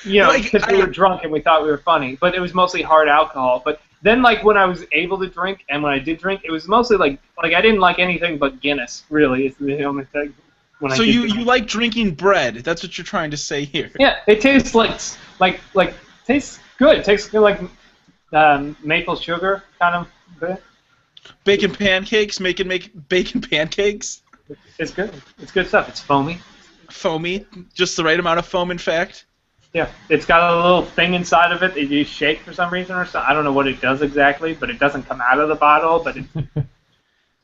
you know, Like, because we were drunk and we thought we were funny. But it was mostly hard alcohol. But then, like when I was able to drink, and when I did drink, it was mostly like I didn't like anything but Guinness. Really, it's the only thing. When So I did you drink. like drinking bread? That's what you're trying to say here. Yeah, it tastes like tastes good. It tastes good like maple sugar kind of bit. Baking pancakes, make bacon pancakes. It's good. It's good stuff. It's foamy. Foamy, just the right amount of foam, in fact. Yeah, it's got a little thing inside of it that you shake for some reason or something. I don't know what it does exactly, but it doesn't come out of the bottle. But it,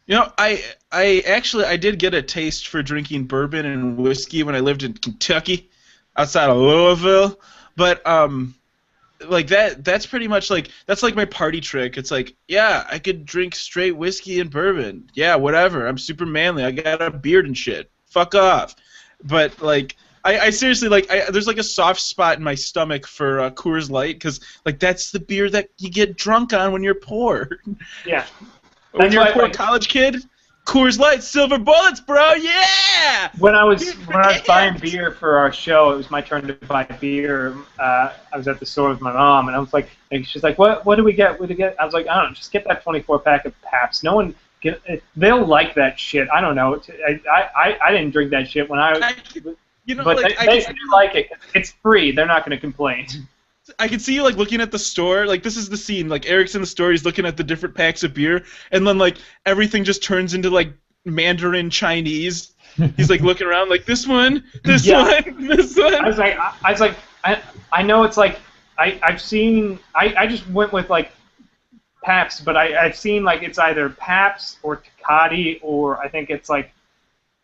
You know, I did get a taste for drinking bourbon and whiskey when I lived in Kentucky, outside of Louisville. But like that's pretty much like that's like my party trick. It's like, yeah, I could drink straight whiskey and bourbon. Yeah, whatever. I'm super manly. I got a beard and shit. Fuck off. But like. I seriously like. There's like a soft spot in my stomach for Coors Light because like that's the beer that you get drunk on when you're poor. yeah. When That's you're why, a poor like, college kid, Coors Light, silver bullets, bro. Yeah. when I was buying beer for our show, it was my turn to buy beer. I was at the store with my mom, and I was like, and she's like, "What do we get? What do we get?" I was like, "I don't know, just get that 24-pack of Pabst. No one they'll like that shit. I don't know. I didn't drink that shit when I." You know, But like they like it. It's free. They're not going to complain. I can see you like looking at the store. Like this is the scene. Like Eric's in the store. He's looking at the different packs of beer, and then like everything just turns into like Mandarin Chinese. He's like looking around, like this one, this Yeah. one, this one. I was like, I know it's like I've seen. I just went with like Pabst, but I've seen like it's either Pabst or Tecate, or I think it's like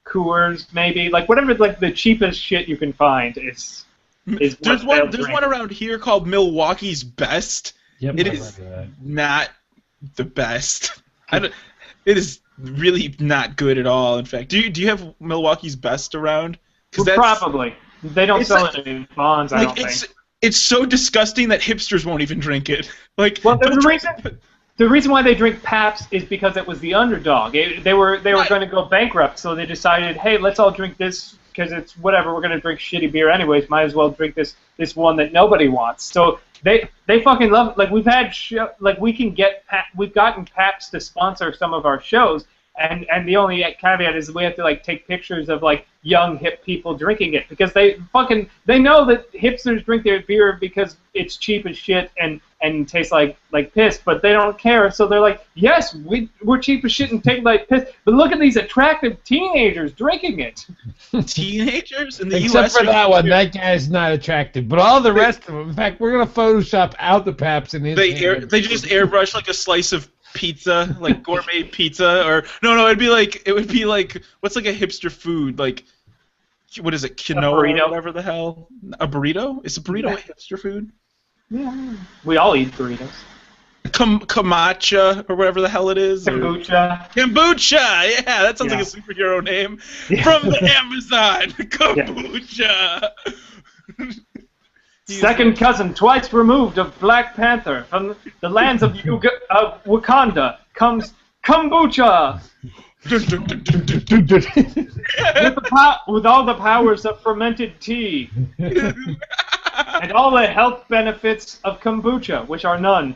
Coors, maybe, like whatever, like the cheapest shit you can find is. There's one around here called Milwaukee's Best. Yep, It I is remember that. not the best. It is really not good at all. In fact, do you have Milwaukee's Best around? Well, probably they don't it's sell like- it in bonds. I Like don't think. it's so disgusting that hipsters won't even drink it. Like Well, don't the drink- reason the reason why they drink Pabst is because it was the underdog. They were Right. going to go bankrupt, so they decided, hey, let's all drink this because it's whatever. We're going to drink shitty beer anyways. Might as well drink this one that nobody wants. So they fucking love it. Like we've had we've gotten Pabst to sponsor some of our shows. And the only caveat is we have to like take pictures of like young hip people drinking it because they know that hipsters drink their beer because it's cheap as shit and tastes like piss, but they don't care. So they're like, yes, we're cheap as shit and take like piss, but look at these attractive teenagers drinking it. teenagers in the Except U.S. for that one, that guy's not attractive. But all the rest of them, in fact, we're gonna Photoshop out the Pabst in his. hand. They just airbrush like a slice of pizza, like gourmet pizza, or no, it would be like what's like a hipster food, like what is it, quinoa burrito. or whatever the hell? A burrito? Is a burrito a hipster food? Yeah, we all eat burritos. Kamacha or whatever the hell it is. or- Kombucha. Kombucha, yeah, that sounds like a superhero name from the Amazon. Kombucha. Second cousin, twice removed of Black Panther, from the lands of Wakanda, comes kombucha with all the powers of fermented tea and all the health benefits of kombucha, which are none.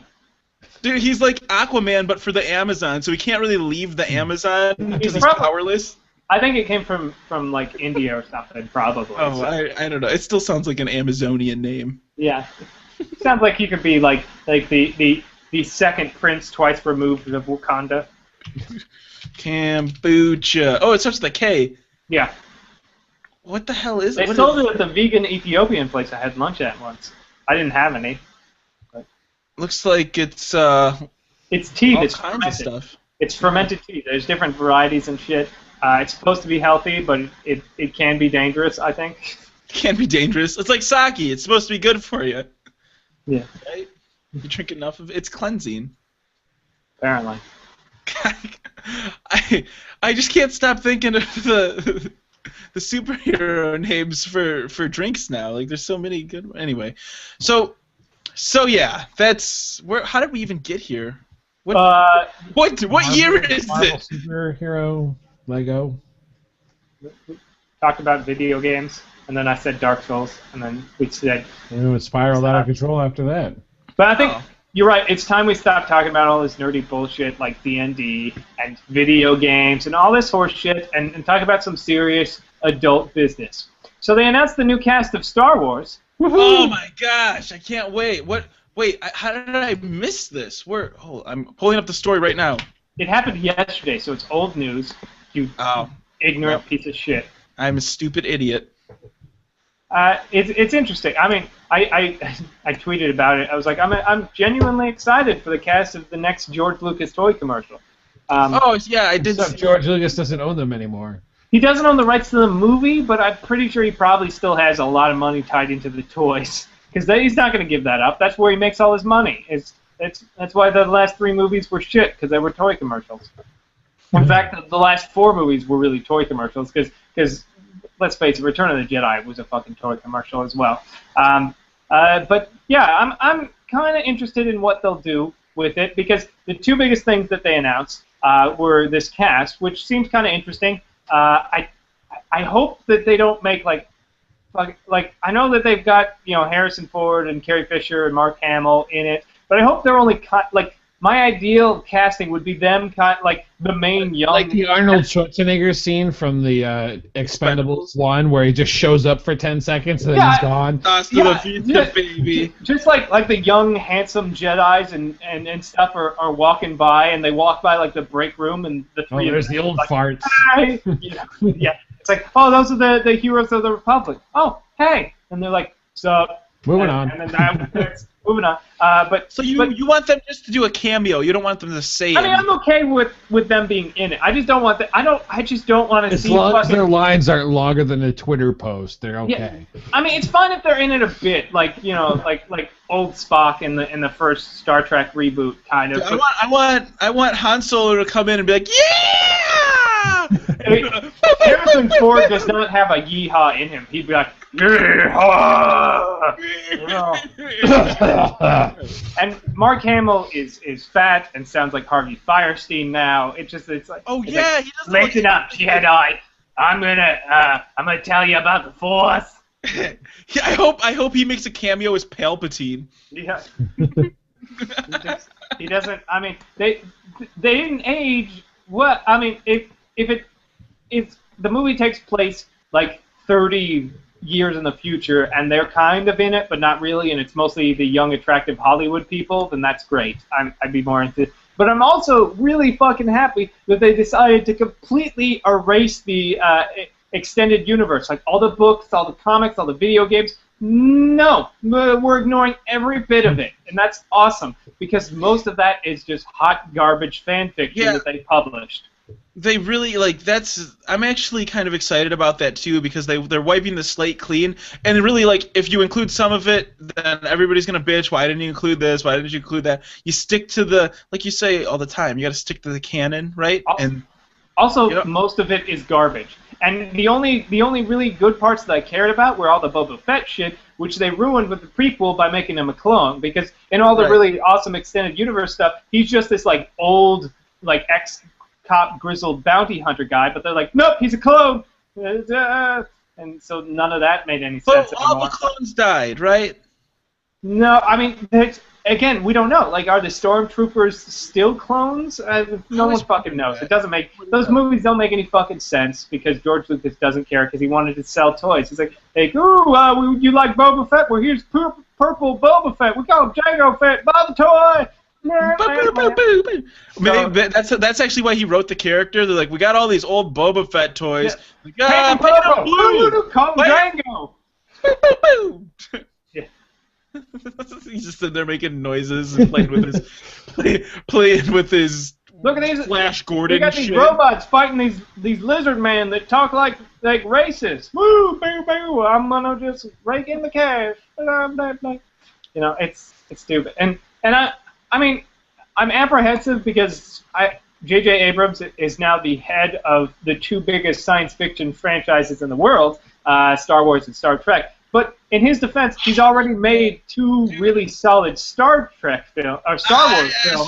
Dude, he's like Aquaman, but for the Amazon, so he can't really leave the Amazon because he's probably- powerless. I think it came from like India or something, probably. Oh, I don't know. It still sounds like an Amazonian name. Yeah. Sounds like he could be like the second prince twice removed of Wakanda. Kombucha. Oh, it starts with a K. Yeah. What the hell is They it? sold it at the vegan Ethiopian place I had lunch at once. I didn't have any. Looks like it's It's tea all that's kinds of fermented. stuff. It's fermented tea. There's different varieties and shit. It's supposed to be healthy, but it can be dangerous, I think. Can be dangerous. It's like sake. It's supposed to be good for you, Yeah, right? If you drink enough of it, it's cleansing. apparently. I just can't stop thinking of the superhero names for drinks now. Like there's so many good. Anyway, so yeah, that's where. How did we even get here? What year is Marvel it? superhero Lego. Talked about video games, and then I said Dark Souls, and then we said. It spiraled out of control after that. But I think you're right. It's time we stop talking about all this nerdy bullshit like D&D and video games and all this horse shit, and talk about some serious adult business. So they announced the new cast of Star Wars. Oh my gosh, I can't wait. What? Wait, how did I miss this? I'm pulling up the story right now. It happened yesterday, so it's old news. You ignorant Yep. piece of shit. I'm a stupid idiot. It's interesting. I mean, I tweeted about it. I was like, I'm genuinely excited for the cast of the next George Lucas toy commercial. Oh yeah, I did. Except George Lucas doesn't own them anymore. He doesn't own the rights to the movie, but I'm pretty sure he probably still has a lot of money tied into the toys. Because he's not going to give that up. That's where he makes all his money. That's why the last 3 movies were shit, because they were toy commercials. In fact, the last 4 movies were really toy commercials, because let's face it, Return of the Jedi was a fucking toy commercial as well. But yeah, I'm kind of interested in what they'll do with it, because the 2 biggest things that they announced were this cast, which seems kind of interesting. I hope that they don't make like I know that they've got Harrison Ford and Carrie Fisher and Mark Hamill in it, but I hope they're only my ideal casting would be them like the main young, like the Arnold Schwarzenegger scene from the Expendables 1, where he just shows up for 10 seconds and then he's gone. Baby. Just like the young handsome Jedis and stuff are walking by, and they walk by like the break room, and the 3 there's the old farts. Hi. Yeah. It's like, oh, those are the heroes of the Republic. Oh, hey, and they're like, sup. Moving on. And then moving on. So you want them just to do a cameo? You don't want them to say it? I mean, I'm okay with them being in it. I just don't want I just don't want to see. As long as their lines aren't longer than a Twitter post, they're okay. Yeah. I mean, it's fine if they're in it a bit, like like old Spock in the first Star Trek reboot, kind of. I want Han Solo to come in and be like, yeah! Harrison Ford does not have a yeehaw in him. He'd be like, yeehaw! And Mark Hamill is fat and sounds like Harvey Firestein now. It's like, oh it's yeah, like, he doesn't. Listen up, Jedi. I'm gonna tell you about the Force. Yeah, I hope he makes a cameo as Palpatine. Yeah. He doesn't. I mean, they didn't age. What I mean, if the movie takes place like 30 years in the future, and they're kind of in it, but not really, and it's mostly the young, attractive Hollywood people, then that's great. I'd be more into it. But I'm also really fucking happy that they decided to completely erase the extended universe, like all the books, all the comics, all the video games. No, we're ignoring every bit of it, and that's awesome, because most of that is just hot garbage fan fiction that they published. They really I'm actually kind of excited about that too, because they're wiping the slate clean, and really if you include some of it, then everybody's gonna bitch. Why didn't you include this? Why didn't you include that? You stick to the, like you say all the time, you got to stick to the canon, right? And also, most of it is garbage. And the only really good parts that I cared about were all the Boba Fett shit, which they ruined with the prequel by making him a clone. Because in all the really awesome extended universe stuff, he's just this old ex-cop grizzled bounty hunter guy. But they're like, nope, he's a clone. And so none of that made any sense anymore. All the clones died, right? No, I mean, again, we don't know. Are the stormtroopers still clones? No one fucking knows. It doesn't make those movies don't make any fucking sense, because George Lucas doesn't care, because he wanted to sell toys. He's like, ooh, you like Boba Fett? Well, here's purple Boba Fett. We call him Jango Fett. Buy the toy. Maybe that's actually why he wrote the character. They're like, we got all these old Boba Fett toys. Paint him blue. Call him Jango. He's just sitting there making noises and playing with his playing with his Look at these. Flash We Gordon got these shit. robots fighting these lizard men that talk like racists. Woo, boo, boo! I'm gonna just rake in the cash. Blah, blah, blah. You know, it's stupid. And I mean, I'm apprehensive because J.J. Abrams is now the head of the two biggest science fiction franchises in the world, Star Wars and Star Trek. But in his defense, he's already made two really solid Star Trek film or Star Wars films.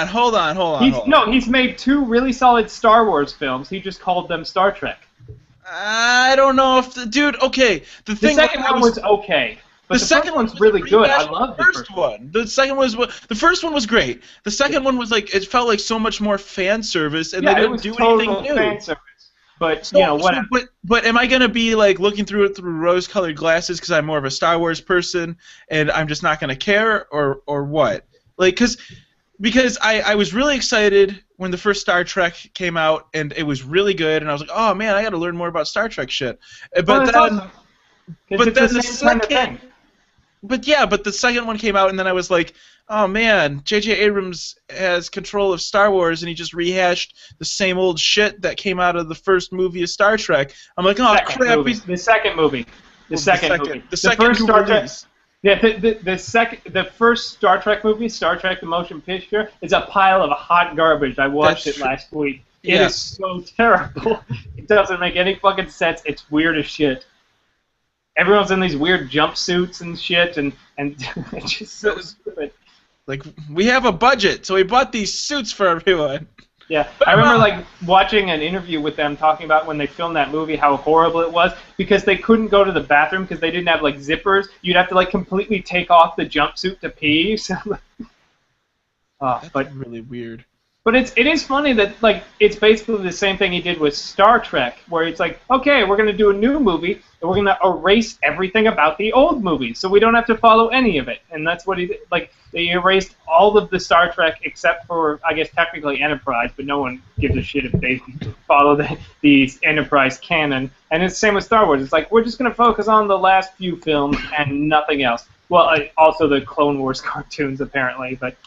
Hold on. He's made two really solid Star Wars films. He just called them Star Trek. I don't know if dude. Okay, the second one was okay. But the second one's really good. I love the first one. The first one was great. The second one was like it felt like so much more fan service, and they didn't do anything new. Fan service. But you know whatever. But am I gonna be like looking through it through rose-colored glasses because I'm more of a Star Wars person, and I'm just not gonna care, or what? Like, because I was really excited when the first Star Trek came out, and it was really good, and I was like, oh man, I got to learn more about Star Trek shit. But then the second. But yeah, but the second one came out, and then I was like, oh man, J.J. Abrams has control of Star Wars, and he just rehashed the same old shit that came out of the first movie of Star Trek. I'm like, oh crap. The second movie. The second movie. The first Star Trek. Yeah, the first Star Trek movie, Star Trek: The Motion Picture, is a pile of hot garbage. I watched it last week. It is so terrible. It doesn't make any fucking sense. It's weird as shit. Everyone's in these weird jumpsuits and shit, and it's just so stupid. Like, we have a budget, so we bought these suits for everyone. Yeah, I remember like watching an interview with them talking about when they filmed that movie how horrible it was because they couldn't go to the bathroom because they didn't have like zippers. You'd have to like completely take off the jumpsuit to pee. So, That's really weird. But it is funny that like it's basically the same thing he did with Star Trek, where it's like, okay, we're gonna do a new movie and we're gonna erase everything about the old movie, so we don't have to follow any of it. And that's what he did. Like they erased all of the Star Trek except for I guess technically Enterprise, but no one gives a shit if they follow the Enterprise canon. And it's the same with Star Wars. It's like we're just gonna focus on the last few films and nothing else. Well, also the Clone Wars cartoons apparently, but.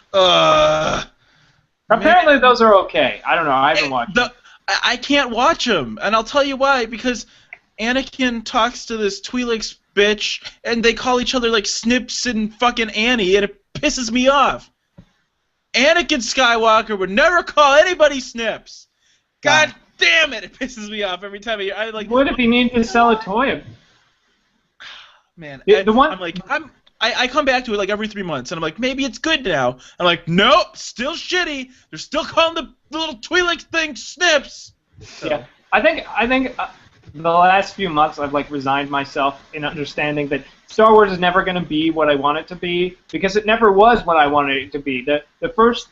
Apparently those are okay. I don't know. I haven't watched them. I can't watch them, and I'll tell you why. Because Anakin talks to this Twi'lek bitch, and they call each other like Snips and fucking Annie, and it pisses me off. Anakin Skywalker would never call anybody Snips. God damn it! It pisses me off every time I like. What if he needed to sell a toy? Man, I'm I come back to it like every 3 months, and I'm like, maybe it's good now. I'm like, nope, still shitty. They're still calling the little Twi'lek thing Snips. So. Yeah, I think the last few months I've like resigned myself in understanding that Star Wars is never going to be what I want it to be because it never was what I wanted it to be. The first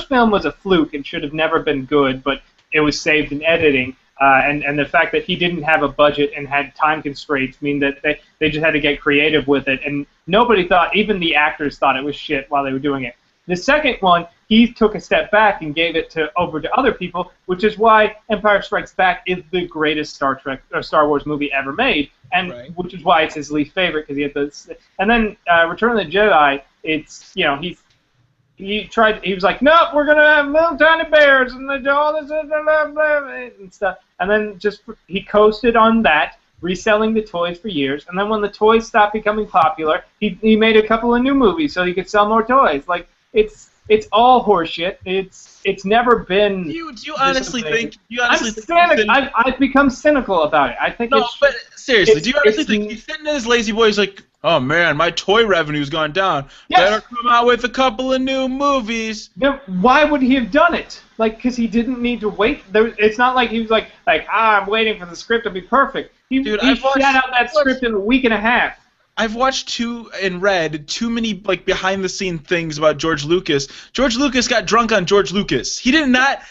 film was a fluke and should have never been good, but it was saved in editing. And the fact that he didn't have a budget and had time constraints mean that they just had to get creative with it. And nobody thought, even the actors thought it was shit while they were doing it. The second one, he took a step back and gave it over to other people, which is why Empire Strikes Back is the greatest Star Trek or Star Wars movie ever made, and which is why it's his least favorite because he had this. And then Return of the Jedi, it's He was like, no, we're going to have little tiny bears and all this and stuff. And then he coasted on that, reselling the toys for years. And then when the toys stopped becoming popular, he made a couple of new movies so he could sell more toys. Like, it's all horseshit. It's never been. Do you honestly think? I've become cynical about it. I think. No, but seriously, do you honestly think he's sitting in his lazy boy? He's like, oh man, my toy revenue's gone down. Yes. Better come out with a couple of new movies. Why would he have done it? Like, because he didn't need to wait. It's not like he was like I'm waiting for the script to be perfect. He shot out that script in a week and a half. I've watched and read too many like behind the scene things about George Lucas. George Lucas got drunk on George Lucas. He did not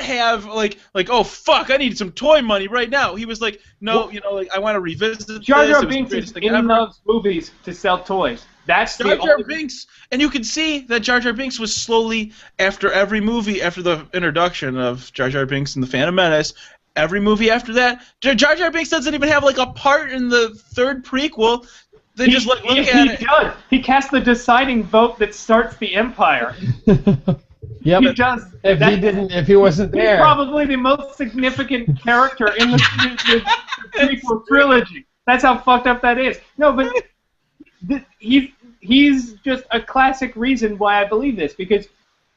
have like oh fuck, I need some toy money right now. He was like, no, like I want to revisit Jar Jar Binks is in those movies to sell toys. That's Jar Jar Binks, and you can see that Jar Jar Binks was slowly after every movie after the introduction of Jar Jar Binks and the Phantom Menace. Every movie after that, Jar Jar Binks doesn't even have like a part in the third prequel. They just look at it. He does. He casts the deciding vote that starts the empire. Yep. He does. If he wasn't there, He's probably the most significant character in the prequel trilogy. That's how fucked up that is. No, but he's just a classic reason why I believe this, because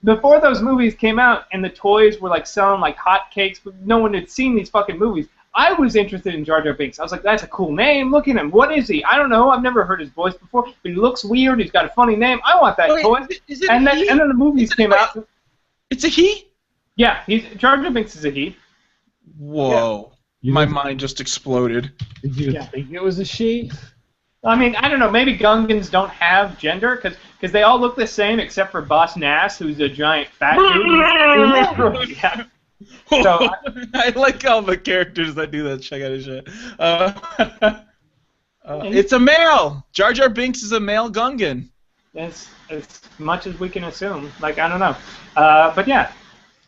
before those movies came out and the toys were like selling like hotcakes, but no one had seen these fucking movies, I was interested in Jar Jar Binks. I was like, that's a cool name. Look at him. What is he? I don't know. I've never heard his voice before, but he looks weird. He's got a funny name. I want that toy. And then the movies came out. It's a he? Yeah, Jar Jar Binks is a he. Whoa. Yeah. My mind just exploded. Did you think it was a she? I mean, I don't know. Maybe Gungans don't have gender because they all look the same except for Boss Nass, who's a giant fat dude. Yeah. So I like all the characters that do that. Check out his shit. It's a male. Jar Jar Binks is a male Gungan. As much as we can assume. Like, I don't know. But yeah.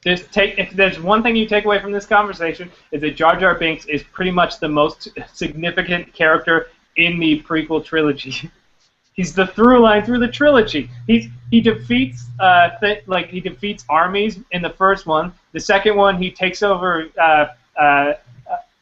If there's one thing you take away from this conversation, is that Jar Jar Binks is pretty much the most significant character in the prequel trilogy. He's the through line through the trilogy. He defeats he defeats armies in the first one. The second one, he takes over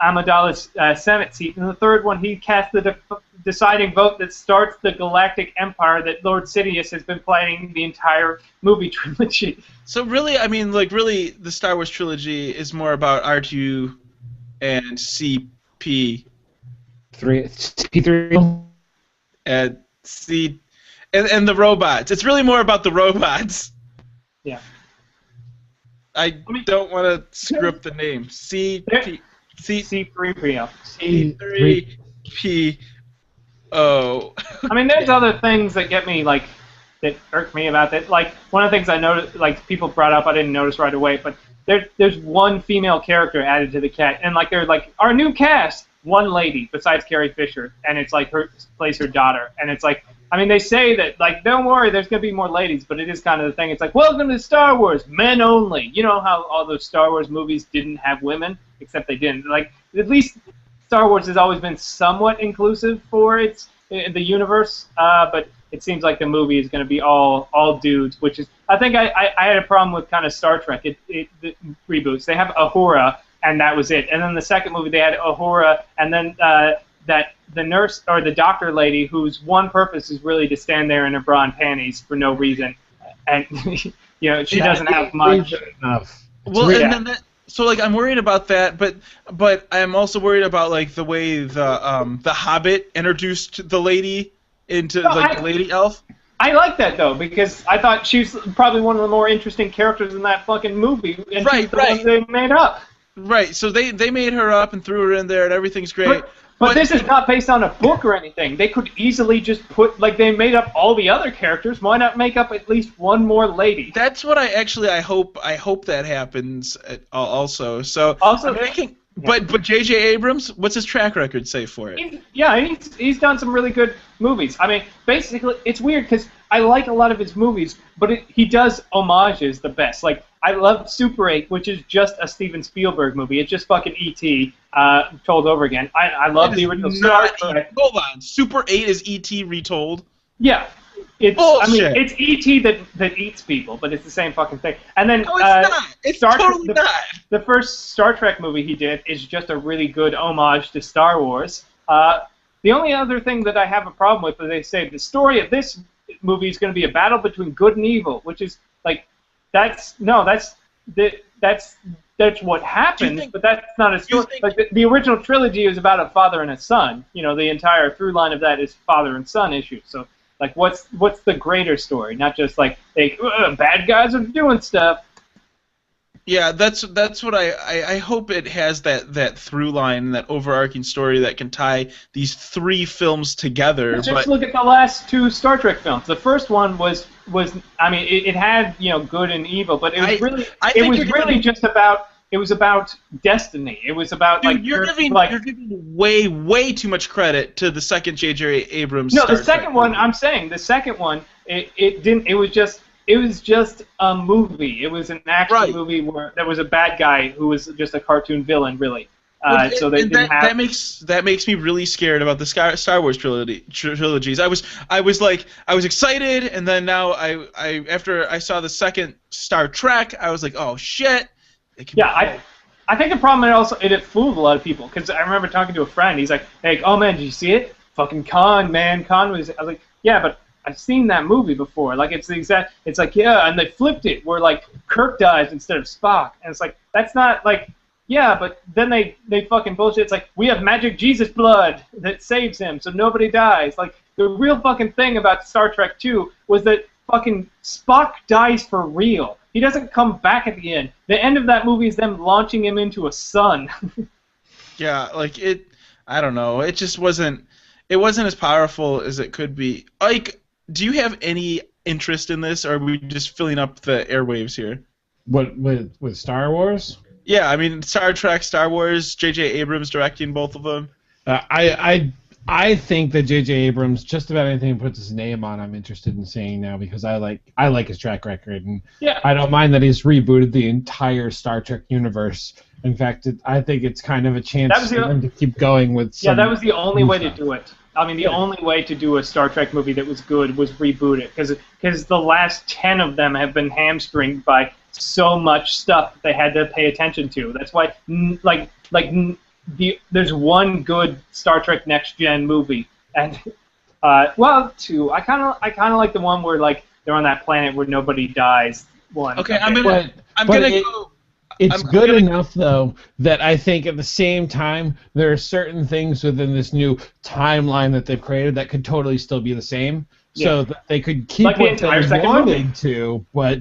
Amidala's Senate seat. In the third one, he casts the deciding vote that starts the galactic empire that Lord Sidious has been planning the entire movie trilogy. So really, I mean, like really, the Star Wars trilogy is more about R2 and CP. C3 and and the robots. It's really more about the robots. Yeah. I don't want to screw up the name. C3PO. C3PO. I mean, there's other things that get me that irk me about that. Like one of the things I noticed, like people brought up, I didn't notice right away, but there's one female character added to the cast, and like they're like our new cast. One lady besides Carrie Fisher, and it's like plays her daughter, and it's like, I mean, they say that like don't worry, there's gonna be more ladies, but it is kind of the thing. It's like welcome to Star Wars, men only. You know how all those Star Wars movies didn't have women, except they didn't. Like at least Star Wars has always been somewhat inclusive for the universe, but it seems like the movie is going to be all dudes, which is I think I had a problem with kind of Star Trek. The reboots, they have Uhura. And that was it. And then the second movie, they had Uhura, and then the nurse or the doctor lady, whose one purpose is really to stand there in her bra and panties for no reason, and she doesn't have much. Enough. Well, and then so like I'm worried about that, but I'm also worried about like the way the Hobbit introduced the lady into the lady elf. I like that though because I thought she was probably one of the more interesting characters in that fucking movie, and right. They made up. Right, so they made her up and threw her in there and everything's great. But this is not based on a book or anything. They could easily just they made up all the other characters. Why not make up at least one more lady? That's what I hope that happens also. So also, but J.J. Abrams, what's his track record say for it? He's done some really good movies. I mean, basically, it's weird because I like a lot of his movies, but he does homages the best. Like, I love Super 8, which is just a Steven Spielberg movie. It's just fucking E.T. Told over again. I love the original Star Trek. Hold on, Super 8 is E.T. retold? Yeah. Bullshit. I mean, it's E.T. that eats people, but it's the same fucking thing. And then no, it's not. It's totally not. The first Star Trek movie he did is just a really good homage to Star Wars. The only other thing that I have a problem with is they say the story of this movie is going to be a battle between good and evil, which is like that's what happens, but that's not a story. Like the original trilogy is about a father and a son. You know, the entire through line of that is father and son issues. So, like, what's the greater story? Not just like bad guys are doing stuff. Yeah, that's what I hope it has that through line, that overarching story that can tie these three films together. Just look at the last two Star Trek films. The first one was I mean it had good and evil, but it was really just about. It was about destiny. It was about you're giving way too much credit to the second J.J. Abrams. No, the second one. I'm saying the second one. It didn't. It was just a movie. It was an action movie where there was a bad guy who was just a cartoon villain, really. So they and didn't have. that makes me really scared about the Star Wars trilogies. I was excited, and then now I after I saw the second Star Trek, I was like, oh shit. It could Yeah, be I think the problem it fooled a lot of people because I remember talking to a friend. He's like, oh man, did you see it? Fucking Khan, man, Khan was. I was like, yeah, but I've seen that movie before. Like it's the exact. It's like yeah, and they flipped it where like Kirk dies instead of Spock, and it's like that's not like yeah, but then they fucking bullshit. It's like we have magic Jesus blood that saves him, so nobody dies. Like the real fucking thing about Star Trek 2 was that fucking Spock dies for real. He doesn't come back at the end. The end of that movie is them launching him into a sun. yeah, like it. I don't know. It just wasn't. It wasn't as powerful as it could be. Like, do you have any interest in this, or are we just filling up the airwaves here? What with Star Wars? Yeah, I mean Star Trek, Star Wars, J.J. Abrams directing both of them. I think that J.J. Abrams, just about anything he puts his name on, I'm interested in seeing now because I like his track record, and Yeah. I don't mind that he's rebooted the entire Star Trek universe. In fact, I think it's kind of a chance for them to keep going with some. Yeah, that was the only way to stuff. do it. I mean, the only way to do a Star Trek movie that was good was reboot it, because the last 10 of them have been hamstringed by so much stuff that they had to pay attention to. That's why, there's one good Star Trek Next Gen movie, and two. I kind of like the one where like they're on that planet where nobody dies. One. Okay, It's good enough, though, that I think at the same time there are certain things within this new timeline that they've created that could totally still be the same. Yeah. So that they could keep Like the what entire they second movie. wanted to, but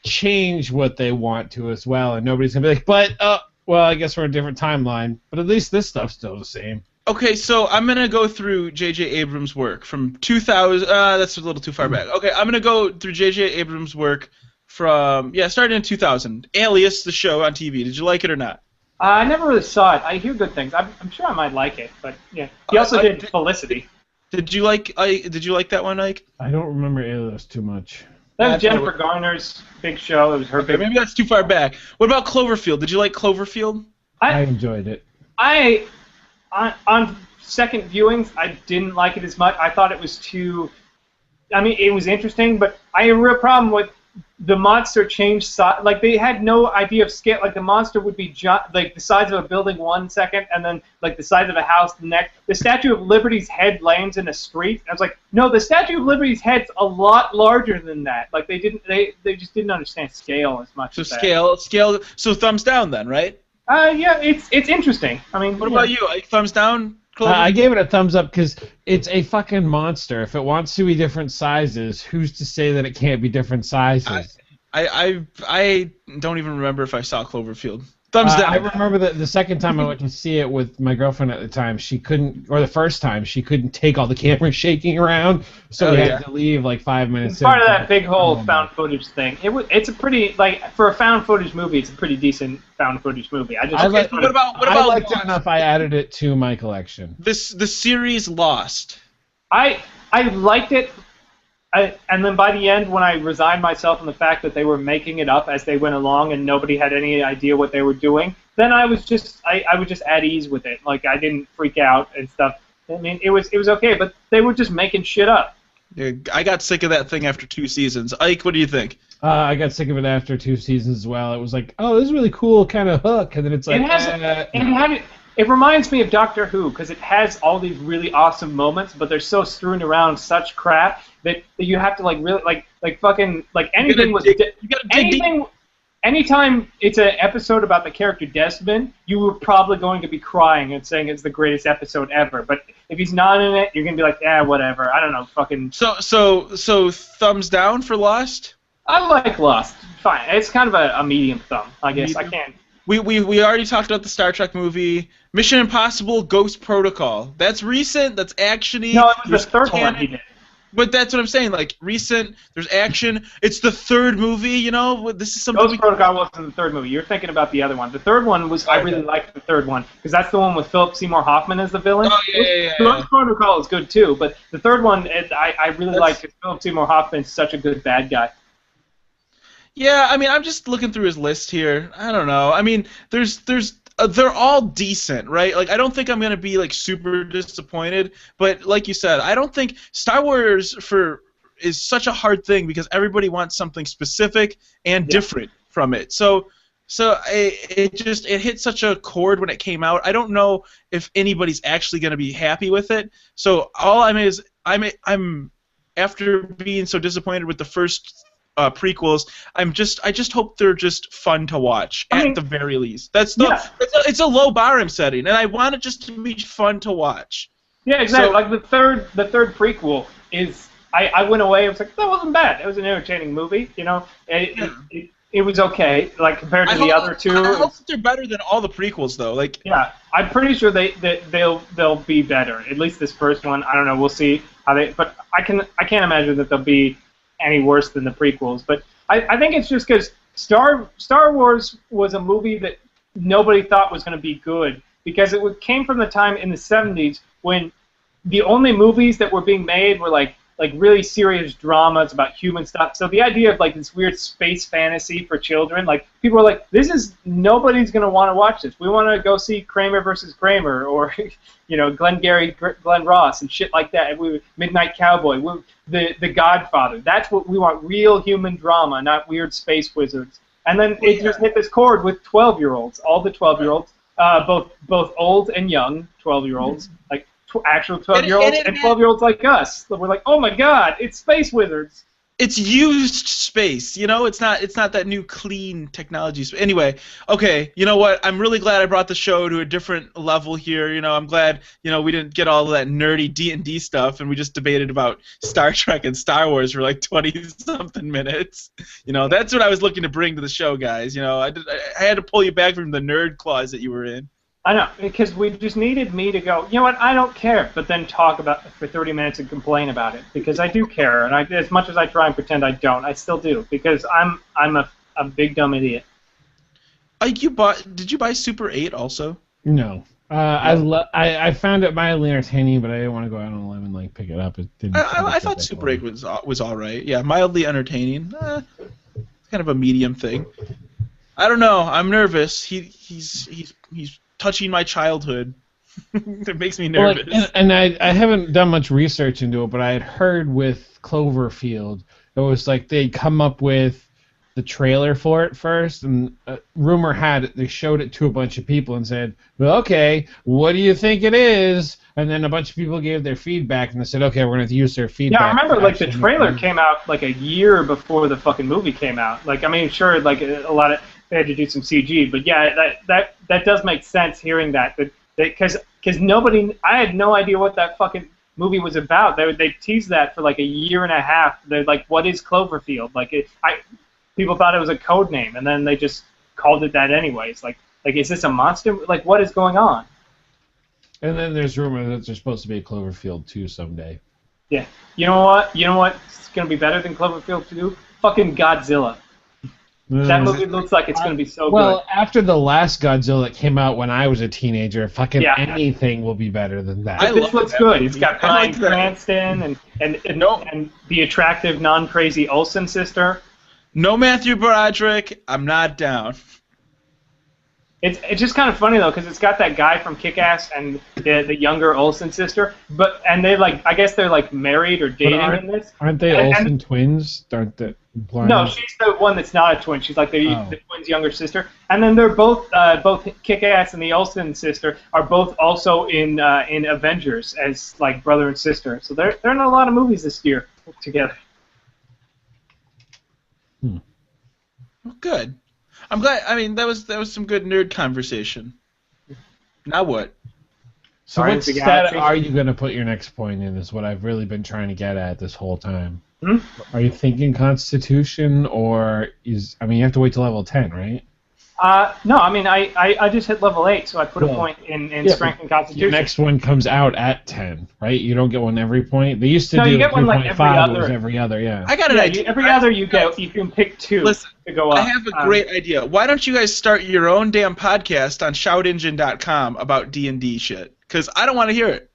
change what they want to as well. And nobody's going to be like, well, I guess we're in a different timeline. But at least this stuff's still the same. Okay, so I'm gonna go through J.J. Abrams' work from 2000. That's a little too far back. Okay, I'm gonna go through J.J. Abrams' work from starting in 2000. Alias, the show on TV. Did you like it or not? I never really saw it. I hear good things. I'm sure I might like it, but yeah. He also did Felicity. Did you like that one, Ike? I don't remember Alias too much. That was Jennifer Garner's big show. It was her big. Maybe that's too far back. What about Cloverfield? Did you like Cloverfield? I enjoyed it. On second viewings, I didn't like it as much. I thought it was too. I mean, it was interesting, but I had a real problem with the monster changed size. Like they had no idea of scale. Like the monster would be like the size of a building 1 second, and then like the size of a house the next. The Statue of Liberty's head lands in a street. And I was like, no, the Statue of Liberty's head's a lot larger than that. Like they just didn't understand scale as much. So as scale. So thumbs down then, right? Yeah, it's interesting. I mean, what about you? Ike? Thumbs down. I gave it a thumbs up because it's a fucking monster. If it wants to be different sizes, who's to say that it can't be different sizes? I don't even remember if I saw Cloverfield. Thumbs down. I remember that the second time I went to see it with my girlfriend at the time, she couldn't, or the first time, she couldn't take all the cameras shaking around, so we had to leave like 5 minutes. It's part of that big whole found footage thing. It's a pretty, like, for a found footage movie, it's a pretty decent found footage movie. I liked it enough. I added it to my collection. The series Lost. I liked it. And then by the end, when I resigned myself on the fact that they were making it up as they went along and nobody had any idea what they were doing, then I was just I was just at ease with it. Like I didn't freak out and stuff. I mean, it was okay, but they were just making shit up. Yeah, I got sick of that thing after 2 seasons. Ike, what do you think? I got sick of it after 2 seasons as well. It was like, oh, this is really cool kind of hook, and then it's like, it reminds me of Doctor Who because it has all these really awesome moments, but they're so strewn around such crap that you have to like really like fucking like anything was anything. Anytime it's an episode about the character Desmond, you were probably going to be crying and saying it's the greatest episode ever. But if he's not in it, you're gonna be like, whatever. I don't know, fucking. So thumbs down for Lost. I like Lost. Fine, it's kind of a medium thumb, I guess. I can't. We already talked about the Star Trek movie, Mission Impossible: Ghost Protocol. That's recent. That's actiony. No, it was the third one he did. But that's what I'm saying. Like recent, there's action. It's the third movie. You know, this is something. Ghost Protocol wasn't the third movie. You're thinking about the other one. The third one was I really liked the third one because that's the one with Philip Seymour Hoffman as the villain. Oh yeah. Ghost Protocol is good too, but the third one I really like because Philip Seymour Hoffman's such a good bad guy. Yeah, I mean, I'm just looking through his list here. I don't know. I mean, there's they're all decent, right? Like, I don't think I'm gonna be like super disappointed, but like you said, I don't think Star Wars is such a hard thing because everybody wants something specific and Yeah. different from it. It hit such a chord when it came out. I don't know if anybody's actually gonna be happy with it. So all I'm after being so disappointed with the first prequels, I just hope they're just fun to watch I at mean, the very least. yeah. It's a low bar I'm setting, and I want it just to be fun to watch. Yeah, exactly. So Like the third prequel is, I went away. I was like, that wasn't bad. It was an entertaining movie. You know, it was okay. Like compared to the other two. I hope they're better than all the prequels, though. Like, Yeah, I'm pretty sure they'll be better. At least this first one. I don't know. We'll see how they. But I can't imagine that they'll be any worse than the prequels. But I think it's just because Star Wars was a movie that nobody thought was going to be good because it came from the time in the 70s when the only movies that were being made were like really serious dramas about human stuff. So the idea of like this weird space fantasy for children, like people were like, nobody's gonna want to watch this. We want to go see Kramer versus Kramer or Glengarry Glen Ross and shit like that. Midnight Cowboy, the Godfather. That's what we want: real human drama, not weird space wizards. And then it just hit this chord with 12-year-olds, all the 12-year-olds, both old and young 12-year-olds, like actual 12-year-olds and 12-year-olds like us. So we're like, oh my god, it's space wizards. it's used space, it's not that new clean technology. Anyway, okay, you know what? I'm really glad I brought the show to a different level here. I'm glad we didn't get all of that nerdy D&D stuff and we just debated about Star Trek and Star Wars for like 20-something minutes. That's what I was looking to bring to the show, guys. I had to pull you back from the nerd closet you were in. I know, because we just needed me to go, you know what, I don't care, but then talk about it for 30 minutes and complain about it, because I do care, and as much as I try and pretend I don't, I still do, because I'm a big dumb idiot. Did you buy Super 8 also? No. I found it mildly entertaining, but I didn't want to go out on a limb and pick it up. I thought Super 8 was all right. Yeah, mildly entertaining. Kind of a medium thing. I don't know. I'm nervous. He's touching my childhood. It makes me nervous. Well, and I haven't done much research into it, but I had heard with Cloverfield, it was like they'd come up with the trailer for it first, and rumor had it they showed it to a bunch of people and said, well, okay, what do you think it is? And then a bunch of people gave their feedback, and they said, okay, we're going to use their feedback. Yeah, I remember the trailer came out like a year before the fucking movie came out. Sure, a lot of they had to do some CG, but yeah, that does make sense hearing that because I had no idea what that fucking movie was about. They teased that for like a year and a half. They're like, what is Cloverfield? People thought it was a code name, and then they just called it that anyways. Like is this a monster? Like, what is going on? And then there's rumor that there's supposed to be a Cloverfield 2 someday. Yeah. You know what? It's gonna be better than Cloverfield 2? Fucking Godzilla. That movie looks like it's going to be so good. Well, after the last Godzilla that came out when I was a teenager, fucking anything will be better than that. This looks good. It's got Bryan Cranston and the attractive, non-crazy Olsen sister. No Matthew Broderick. I'm not down. It's just kind of funny though, because it's got that guy from Kick-Ass and the younger Olsen sister, and they I guess they're married or dating in this. Aren't they Olsen twins? Aren't they? No, she's the one that's not a twin. She's like the twin's younger sister, and then they're both Kick-Ass and the Olsen sister are both also in Avengers as brother and sister. So they're in a lot of movies this year together. Well, good. I'm glad. I mean, that was some good nerd conversation. Now what? So what stat are you going to put your next point in is what I've really been trying to get at this whole time. Hmm? Are you thinking Constitution, or you have to wait till level 10, right? No, I just hit level 8, so I put a point in Strength and Constitution. Your next one comes out at 10, right? You don't get one every point. They used to do you get one every other, yeah. I got an idea. Every other you can pick 2 to go up. I have a great idea. Why don't you guys start your own damn podcast on shoutengine.com about D&D shit? Because I don't want to hear it.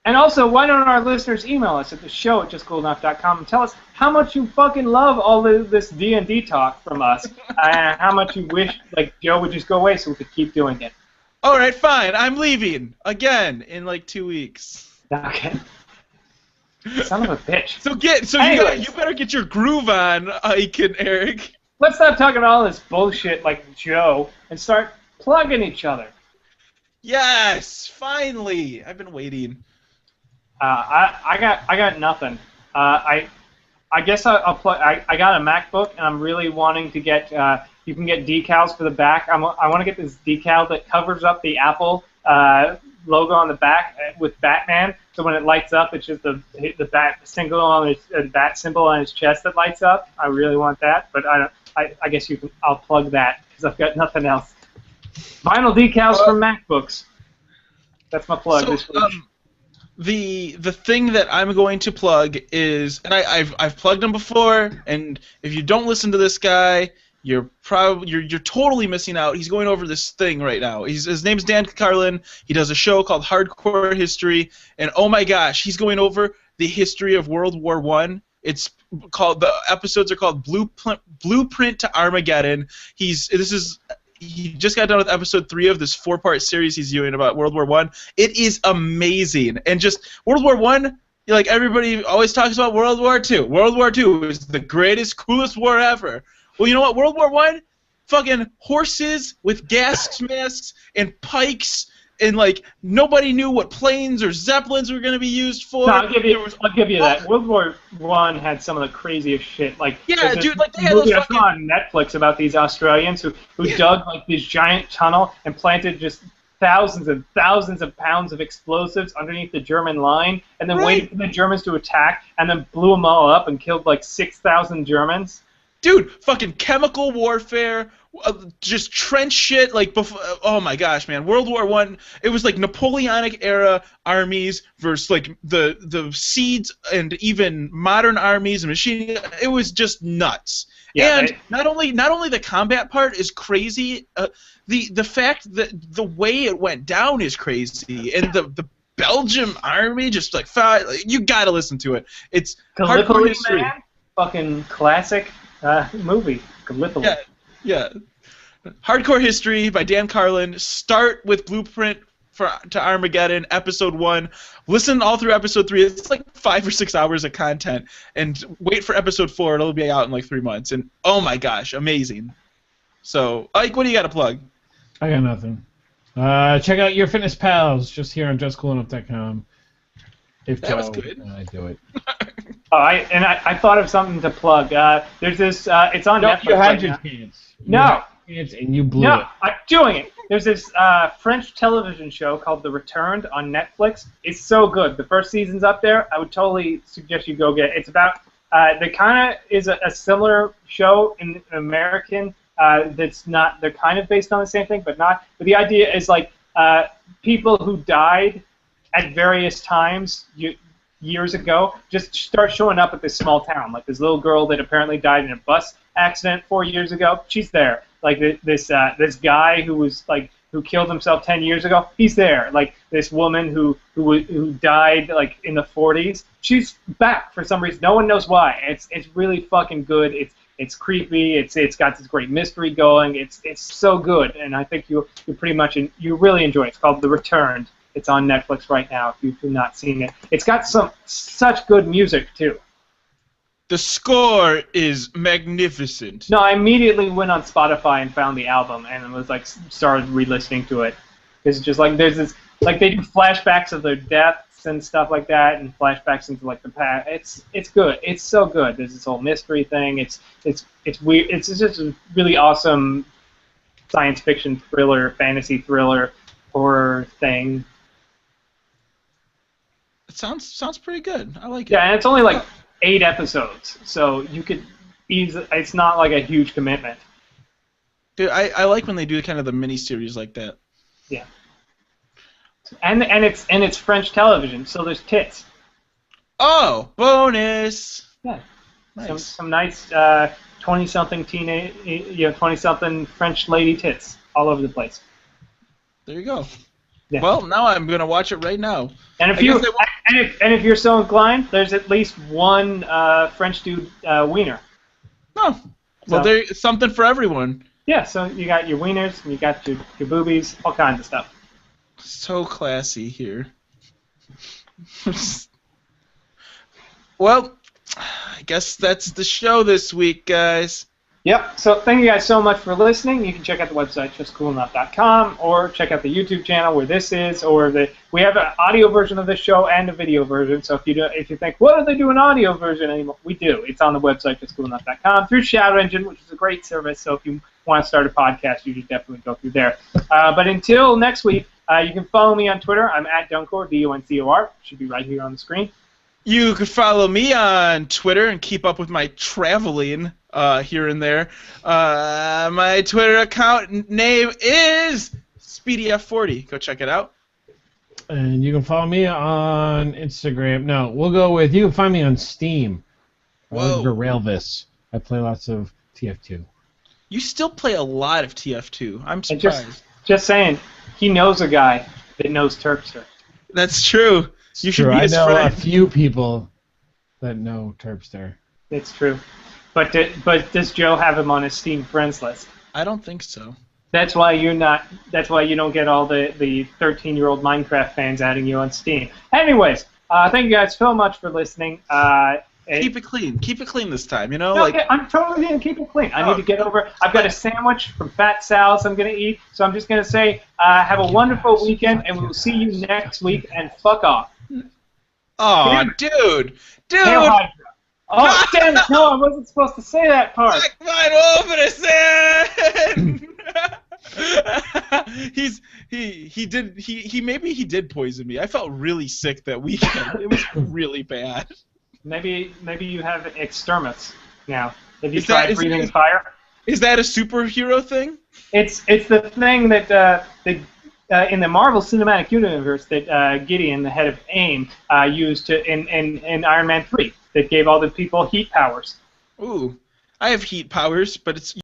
And also, why don't our listeners email us at the show at justcoolenough.com and tell us how much you fucking love all this D&D talk from us, and how much you wish Joe would just go away so we could keep doing it. All right, fine. I'm leaving again in like 2 weeks. Okay. Son of a bitch. So Anyways. you better get your groove on, Ike and Eric. Let's stop talking all this bullshit like Joe and start plugging each other. Yes, finally. I've been waiting. I got nothing. I guess I'll plug. I got a MacBook and I'm really wanting to get. You can get decals for the back. I want to get this decal that covers up the Apple logo on the back with Batman. So when it lights up, it's just the bat symbol on his chest that lights up. I really want that, but I guess you can. I'll plug that because I've got nothing else. Vinyl decals for MacBooks. That's my plug this week. The thing that I'm going to plug is, and I've plugged him before, and if you don't listen to this guy, you're totally missing out. He's going over this thing right now. His name's Dan Carlin. He does a show called Hardcore History, and oh my gosh, he's going over the history of World War I. The episodes are called Blueprint to Armageddon. He just got done with episode 3 of this 4-part series he's doing about World War I. It is amazing. And just World War I, like everybody always talks about World War II. World War II is the greatest, coolest war ever. Well, you know what? World War I, fucking horses with gas masks and pikes, and like nobody knew what planes or zeppelins were going to be used for. No, I'll give you that. World War I had some of the craziest shit. Like, yeah, dude, like they had movie those I saw on Netflix about these Australians who dug like this giant tunnel and planted just thousands and thousands of pounds of explosives underneath the German line, and then waited for the Germans to attack, and then blew them all up and killed like 6,000 Germans. Dude, fucking chemical warfare, just trench shit, like, oh my gosh, man. World War I, it was like Napoleonic era armies versus like the Seeds and even modern armies and machine. It was just nuts. Yeah, and not only the combat part is crazy, the fact that the way it went down is crazy, and the Belgium army just like you gotta listen to it. It's Hardcore History. Man, fucking classic. Movie, Gallipoli. Yeah. Hardcore History by Dan Carlin. Start with Blueprint to Armageddon, episode 1. Listen all through episode 3. It's like 5 or 6 hours of content. And wait for episode 4. It'll be out in like 3 months. And oh my gosh, amazing. So, Ike, what do you got to plug? I got nothing. Check out Your Fitness Pals, just here on justcoolenough.com. If that was good. I do it. I thought of something to plug. There's this. It's on Netflix. You had your chance. No. And you blew it. No, I'm doing it. There's this French television show called The Returned on Netflix. It's so good. The first season's up there. I would totally suggest you go get it. It's about. They kind of is a similar show in American. That's not. They're kind of based on the same thing, but not. But the idea is like people who died at various times. Years ago, just start showing up at this small town. Like this little girl that apparently died in a bus accident 4 years ago. She's there. Like this guy who killed himself 10 years ago. He's there. Like this woman who died like in the 40s. She's back for some reason. No one knows why. It's really fucking good. It's creepy. It's got this great mystery going. It's so good, and I think you you really enjoy it. It's called The Returned. It's on Netflix right now if you've not seen it. It's got such good music, too. The score is magnificent. No, I immediately went on Spotify and found the album and was like started re-listening to it. It's just like there's this like they do flashbacks of their deaths and stuff like that, and flashbacks into like the past. It's good. It's so good. There's this whole mystery thing. It's weird. It's just a really awesome science fiction thriller, fantasy thriller, horror thing. It sounds pretty good. I like it. Yeah, and it's only like 8 episodes, so you could easily. It's not like a huge commitment. Dude, I like when they do kind of the mini series like that. Yeah. And it's French television, so there's tits. Oh, bonus. Yeah. Nice. Some nice 20-something 20-something French lady tits all over the place. There you go. Yeah. Well, now I'm gonna watch it right now. And if you're so inclined, there's at least one French dude wiener. Oh, well, there's something for everyone. Yeah, so you got your wieners, and you got your boobies, all kinds of stuff. So classy here. Well, I guess that's the show this week, guys. Yep, so thank you guys so much for listening. You can check out the website, justcoolenough.com, or check out the YouTube channel where this is, or we have an audio version of this show and a video version, so if you think, what do they do an audio version anymore? We do. It's on the website, justcoolenough.com, through Shadow Engine, which is a great service, so if you want to start a podcast, you should definitely go through there. But until next week, you can follow me on Twitter. I'm at Duncor, D-U-N-C-O-R. Should be right here on the screen. You could follow me on Twitter and keep up with my traveling here and there. My Twitter account name is SpeedyF40. Go check it out. And you can follow me on Instagram. No, we'll go with, you can find me on Steam. Whoa. Railvis. I play lots of TF2. You still play a lot of TF2. I'm surprised. Just saying, he knows a guy that knows Terpster. That's true. You should True, be his I know friend. a few people that know Terpster. It's true. But does Joe have him on his Steam friends list? I don't think so. That's why you're not. That's why you don't get all the 13-year-old Minecraft fans adding you on Steam. Anyways, thank you guys so much for listening. Keep it clean. Keep it clean this time. You know, No, like I'm totally gonna keep it clean. I need to get over. I've got a sandwich from Fat Sal's I'm gonna eat. So I'm just gonna say, have a wonderful weekend, and we'll see you next week. And fuck off. oh, dude. Hail Hydra. Oh, damn it! No, I wasn't supposed to say that part. Black Mine Wolfenson! Maybe he did poison me. I felt really sick that weekend. It was really bad. Maybe you have exterminates now. Have you Is that- tried is- breathing is- fire? Is that a superhero thing? It's the thing that in the Marvel Cinematic Universe that Gideon, the head of AIM, used in Iron Man 3 that gave all the people heat powers. Ooh, I have heat powers, but it's